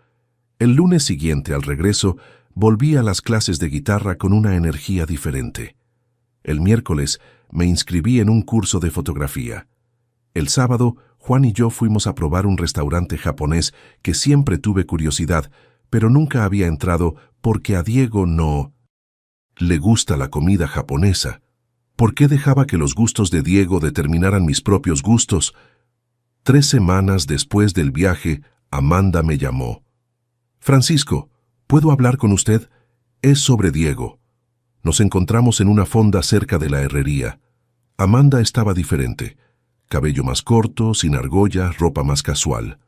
El lunes siguiente, al regreso, volví a las clases de guitarra con una energía diferente. El miércoles me inscribí en un curso de fotografía. El sábado, Juan y yo fuimos a probar un restaurante japonés que siempre tuve curiosidad, pero nunca había entrado porque a Diego no le gusta la comida japonesa. ¿Por qué dejaba que los gustos de Diego determinaran mis propios gustos? 3 semanas después del viaje, Amanda me llamó. «Francisco, ¿puedo hablar con usted? Es sobre Diego». Nos encontramos en una fonda cerca de la herrería. Amanda estaba diferente. Cabello más corto, sin argollas, ropa más casual.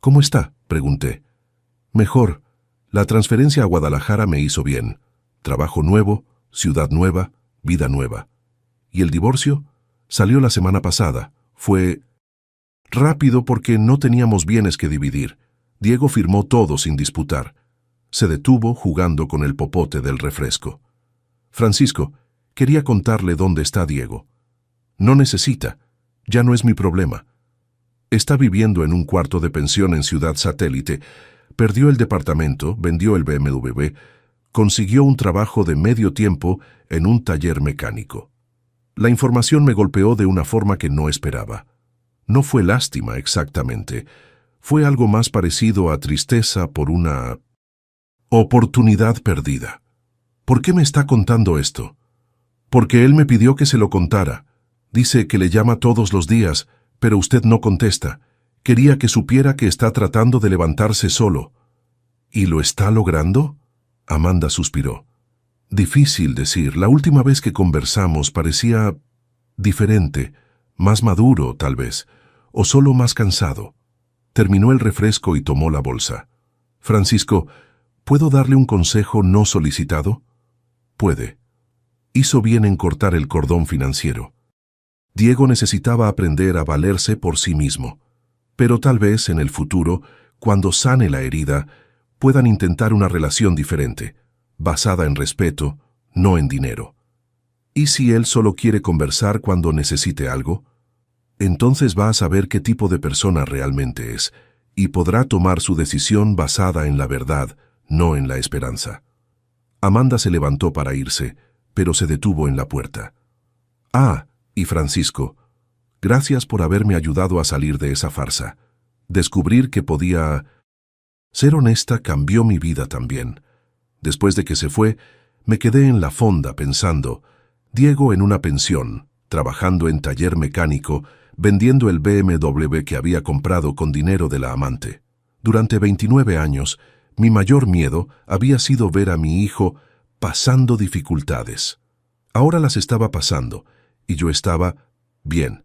«¿Cómo está?», pregunté. «Mejor. La transferencia a Guadalajara me hizo bien. Trabajo nuevo, ciudad nueva, vida nueva. ¿Y el divorcio? Salió la semana pasada. Fue rápido porque no teníamos bienes que dividir. Diego firmó todo sin disputar. Se detuvo jugando con el popote del refresco. Francisco, quería contarle dónde está Diego. No necesita. Ya no es mi problema. Está viviendo en un cuarto de pensión en Ciudad Satélite. Perdió el departamento, vendió el BMW, consiguió un trabajo de medio tiempo en un taller mecánico. La información me golpeó de una forma que no esperaba. No fue lástima exactamente. Fue algo más parecido a tristeza por una oportunidad perdida. ¿Por qué me está contando esto? Porque él me pidió que se lo contara. Dice que le llama todos los días, pero usted no contesta. Quería que supiera que está tratando de levantarse solo. ¿Y lo está logrando?, Amanda suspiró. Difícil decir. La última vez que conversamos parecía diferente, más maduro, tal vez, o solo más cansado. Terminó el refresco y tomó la bolsa. Francisco, ¿puedo darle un consejo no solicitado? Puede. Hizo bien en cortar el cordón financiero. Diego necesitaba aprender a valerse por sí mismo. Pero tal vez en el futuro, cuando sane la herida, puedan intentar una relación diferente, basada en respeto, no en dinero. ¿Y si él solo quiere conversar cuando necesite algo? Entonces va a saber qué tipo de persona realmente es, y podrá tomar su decisión basada en la verdad, no en la esperanza. Amanda se levantó para irse, pero se detuvo en la puerta. «Ah, y Francisco, gracias por haberme ayudado a salir de esa farsa. Descubrir que podía ser honesta cambió mi vida también. Después de que se fue, me quedé en la fonda pensando, Diego en una pensión, trabajando en taller mecánico, vendiendo el BMW que había comprado con dinero de la amante. Durante 29 años, mi mayor miedo había sido ver a mi hijo pasando dificultades. Ahora las estaba pasando, y yo estaba bien.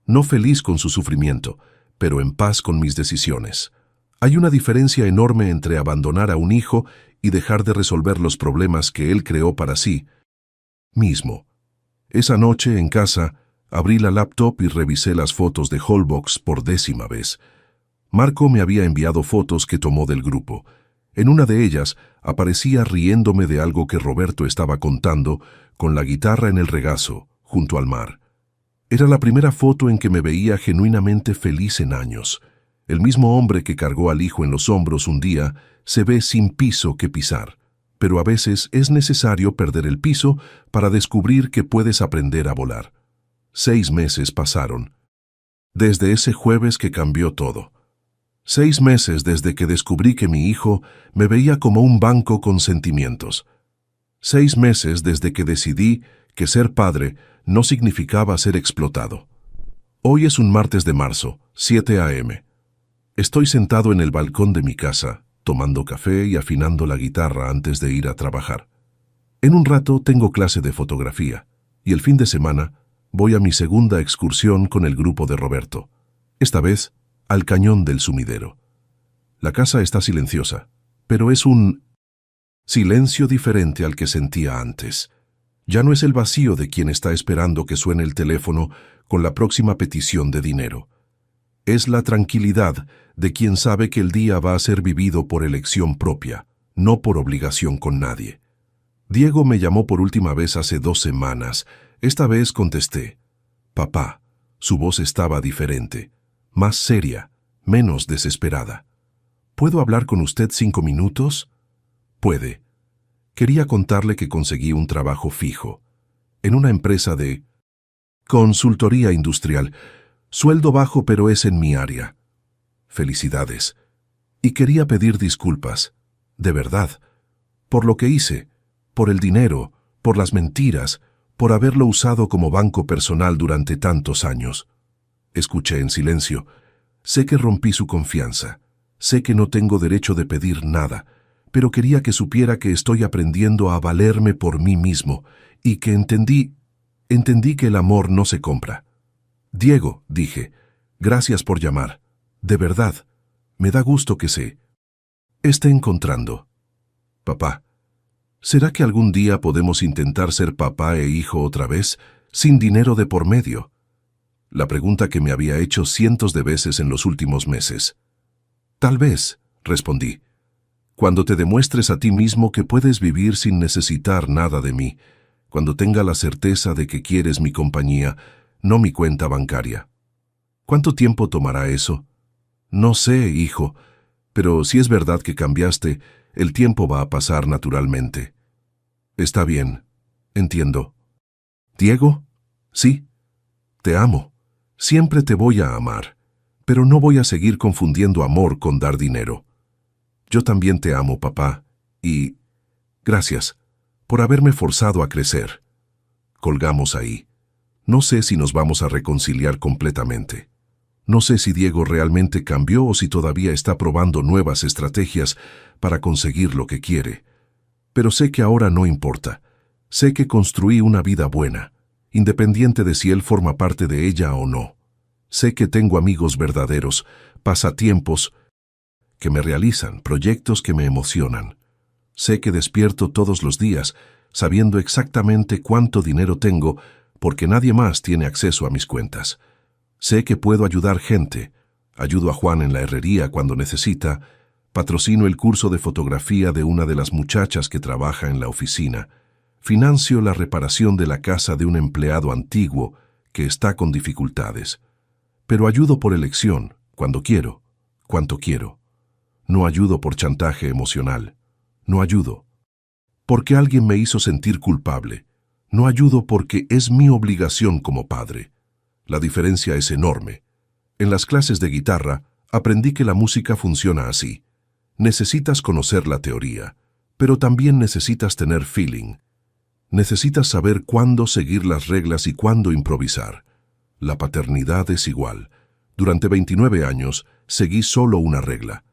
No feliz con su sufrimiento, pero en paz con mis decisiones. Hay una diferencia enorme entre abandonar a un hijo y dejar de resolver los problemas que él creó para sí mismo. Esa noche, en casa, abrí la laptop y revisé las fotos de Holbox por 10ª vez. Marco me había enviado fotos que tomó del grupo. En una de ellas aparecía riéndome de algo que Roberto estaba contando, con la guitarra en el regazo, junto al mar. Era la primera foto en que me veía genuinamente feliz en años. El mismo hombre que cargó al hijo en los hombros un día se ve sin piso que pisar, pero a veces es necesario perder el piso para descubrir que puedes aprender a volar. 6 meses pasaron. Desde ese jueves que cambió todo. 6 meses desde que descubrí que mi hijo me veía como un banco con sentimientos. 6 meses desde que decidí que ser padre no significaba ser explotado. Hoy es un martes de marzo, 7 a.m. Estoy sentado en el balcón de mi casa, tomando café y afinando la guitarra antes de ir a trabajar. En un rato tengo clase de fotografía, y el fin de semana voy a mi segunda excursión con el grupo de Roberto, esta vez al Cañón del Sumidero. La casa está silenciosa, pero es un Silencio diferente al que sentía antes. Ya no es el vacío de quien está esperando que suene el teléfono con la próxima petición de dinero. Es la tranquilidad de quien sabe que el día va a ser vivido por elección propia, no por obligación con nadie. Diego me llamó por última vez hace 2 semanas. Esta vez contesté. Papá. Su voz estaba diferente, más seria, menos desesperada. ¿Puedo hablar con usted 5 minutos? Puede. Quería contarle que conseguí un trabajo fijo, en una empresa de consultoría industrial. Sueldo bajo, pero es en mi área. Felicidades. Y quería pedir disculpas, de verdad, por lo que hice, por el dinero, por las mentiras, por haberlo usado como banco personal durante tantos años. Escuché en silencio. Sé que rompí su confianza. Sé que no tengo derecho de pedir nada, pero quería que supiera que estoy aprendiendo a valerme por mí mismo y que entendí que el amor no se compra. Diego, dije, gracias por llamar. De verdad, me da gusto que se esté encontrando. Papá, ¿será que algún día podemos intentar ser papá e hijo otra vez, sin dinero de por medio? La pregunta que me había hecho cientos de veces en los últimos meses. Tal vez, respondí, cuando te demuestres a ti mismo que puedes vivir sin necesitar nada de mí, cuando tenga la certeza de que quieres mi compañía, no mi cuenta bancaria. ¿Cuánto tiempo tomará eso? No sé, hijo, pero si es verdad que cambiaste, el tiempo va a pasar naturalmente. Está bien, entiendo. ¿Diego? Sí, te amo. Siempre te voy a amar, pero no voy a seguir confundiendo amor con dar dinero. Yo también te amo, papá, y gracias por haberme forzado a crecer. Colgamos ahí. No sé si nos vamos a reconciliar completamente. No sé si Diego realmente cambió o si todavía está probando nuevas estrategias para conseguir lo que quiere. Pero sé que ahora no importa. Sé que construí una vida buena, independiente de si él forma parte de ella o no. Sé que tengo amigos verdaderos, pasatiempos que me realizan, proyectos que me emocionan. Sé que despierto todos los días, sabiendo exactamente cuánto dinero tengo, porque nadie más tiene acceso a mis cuentas. Sé que puedo ayudar gente. Ayudo a Juan en la herrería cuando necesita. Patrocino el curso de fotografía de una de las muchachas que trabaja en la oficina. Financio la reparación de la casa de un empleado antiguo que está con dificultades. Pero ayudo por elección, cuando quiero, cuanto quiero. No ayudo por chantaje emocional. No ayudo porque alguien me hizo sentir culpable. No ayudo porque es mi obligación como padre. La diferencia es enorme. En las clases de guitarra aprendí que la música funciona así. Necesitas conocer la teoría, pero también necesitas tener feeling. Necesitas saber cuándo seguir las reglas y cuándo improvisar. La paternidad es igual. Durante 29 años seguí solo una regla: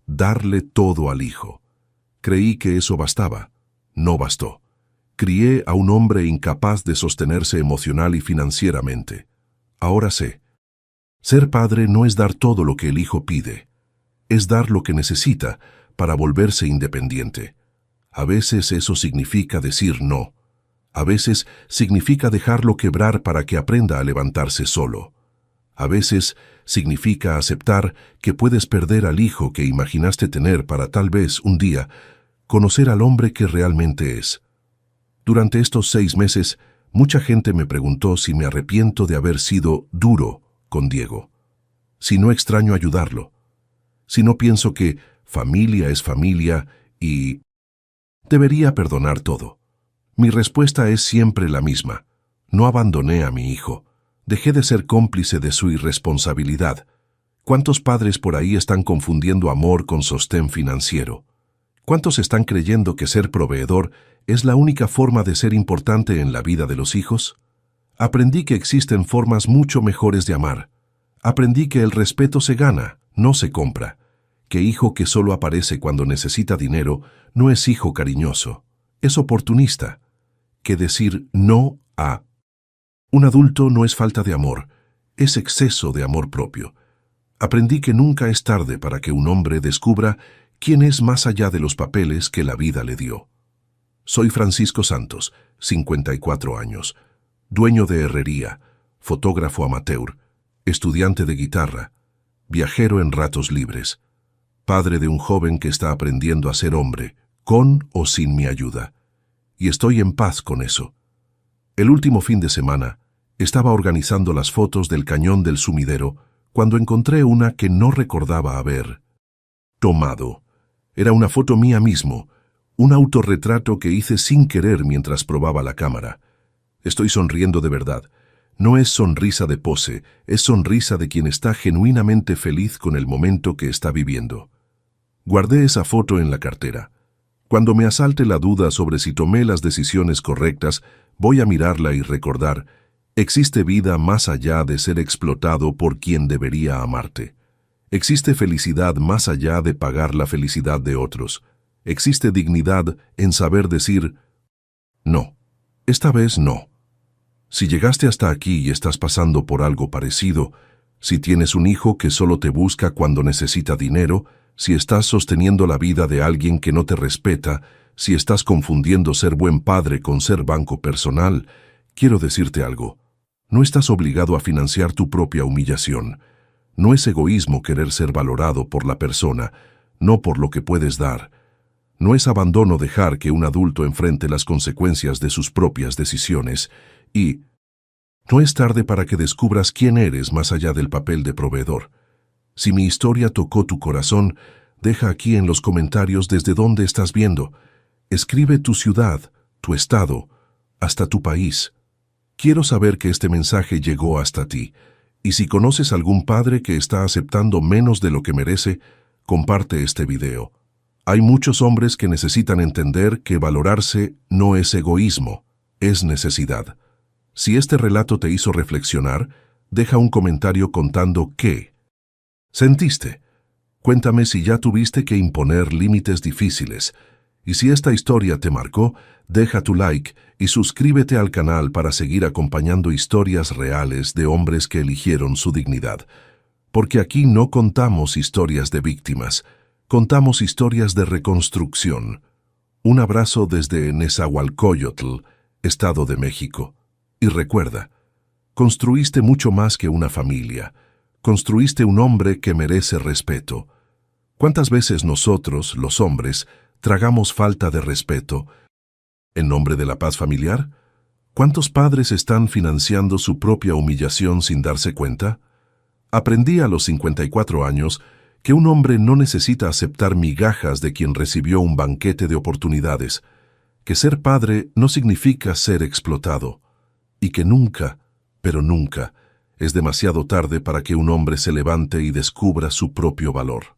darle todo al hijo. Creí que eso bastaba. No bastó. Crié a un hombre incapaz de sostenerse emocional y financieramente. Ahora sé. Ser padre no es dar todo lo que el hijo pide. Es dar lo que necesita para volverse independiente. A veces eso significa decir no. A veces significa dejarlo quebrar para que aprenda a levantarse solo. A veces significa aceptar que puedes perder al hijo que imaginaste tener para tal vez un día conocer al hombre que realmente es. Durante estos 6 meses, mucha gente me preguntó si me arrepiento de haber sido duro con Diego, si no extraño ayudarlo, si no pienso que familia es familia y debería perdonar todo. Mi respuesta es siempre la misma. No abandoné a mi hijo. Dejé de ser cómplice de su irresponsabilidad. ¿Cuántos padres por ahí están confundiendo amor con sostén financiero? ¿Cuántos están creyendo que ser proveedor es la única forma de ser importante en la vida de los hijos? Aprendí que existen formas mucho mejores de amar. Aprendí que el respeto se gana, no se compra. Que hijo que solo aparece cuando necesita dinero no es hijo cariñoso, es oportunista. Que decir no a un adulto no es falta de amor, es exceso de amor propio. Aprendí que nunca es tarde para que un hombre descubra quién es más allá de los papeles que la vida le dio. Soy Francisco Santos, 54 años, dueño de herrería, fotógrafo amateur, estudiante de guitarra, viajero en ratos libres, padre de un joven que está aprendiendo a ser hombre, con o sin mi ayuda. Y estoy en paz con eso. El último fin de semana, estaba organizando las fotos del cañón del sumidero cuando encontré una que no recordaba haber tomado. Era una foto mía mismo, un autorretrato que hice sin querer mientras probaba la cámara. Estoy sonriendo de verdad. No es sonrisa de pose, es sonrisa de quien está genuinamente feliz con el momento que está viviendo. Guardé esa foto en la cartera. Cuando me asalte la duda sobre si tomé las decisiones correctas, voy a mirarla y recordar, existe vida más allá de ser explotado por quien debería amarte. Existe felicidad más allá de pagar la felicidad de otros. Existe dignidad en saber decir, no, esta vez no. Si llegaste hasta aquí y estás pasando por algo parecido, si tienes un hijo que solo te busca cuando necesita dinero, si estás sosteniendo la vida de alguien que no te respeta, si estás confundiendo ser buen padre con ser banco personal, quiero decirte algo. No estás obligado a financiar tu propia humillación. No es egoísmo querer ser valorado por la persona, no por lo que puedes dar. No es abandono dejar que un adulto enfrente las consecuencias de sus propias decisiones. Y no es tarde para que descubras quién eres más allá del papel de proveedor. Si mi historia tocó tu corazón, deja aquí en los comentarios desde dónde estás viendo. Escribe tu ciudad, tu estado, hasta tu país. Quiero saber que este mensaje llegó hasta ti. Y si conoces algún padre que está aceptando menos de lo que merece, comparte este video. Hay muchos hombres que necesitan entender que valorarse no es egoísmo, es necesidad. Si este relato te hizo reflexionar, deja un comentario contando qué sentiste. Cuéntame si ya tuviste que imponer límites difíciles. Y si esta historia te marcó, deja tu like y suscríbete al canal para seguir acompañando historias reales de hombres que eligieron su dignidad. Porque aquí no contamos historias de víctimas, contamos historias de reconstrucción. Un abrazo desde Nezahualcóyotl, Estado de México. Y recuerda, construiste mucho más que una familia. Construiste un hombre que merece respeto. ¿Cuántas veces nosotros, los hombres, tragamos falta de respeto en nombre de la paz familiar? ¿Cuántos padres están financiando su propia humillación sin darse cuenta? Aprendí a los 54 años que un hombre no necesita aceptar migajas de quien recibió un banquete de oportunidades, que ser padre no significa ser explotado, y que nunca, pero nunca, es demasiado tarde para que un hombre se levante y descubra su propio valor.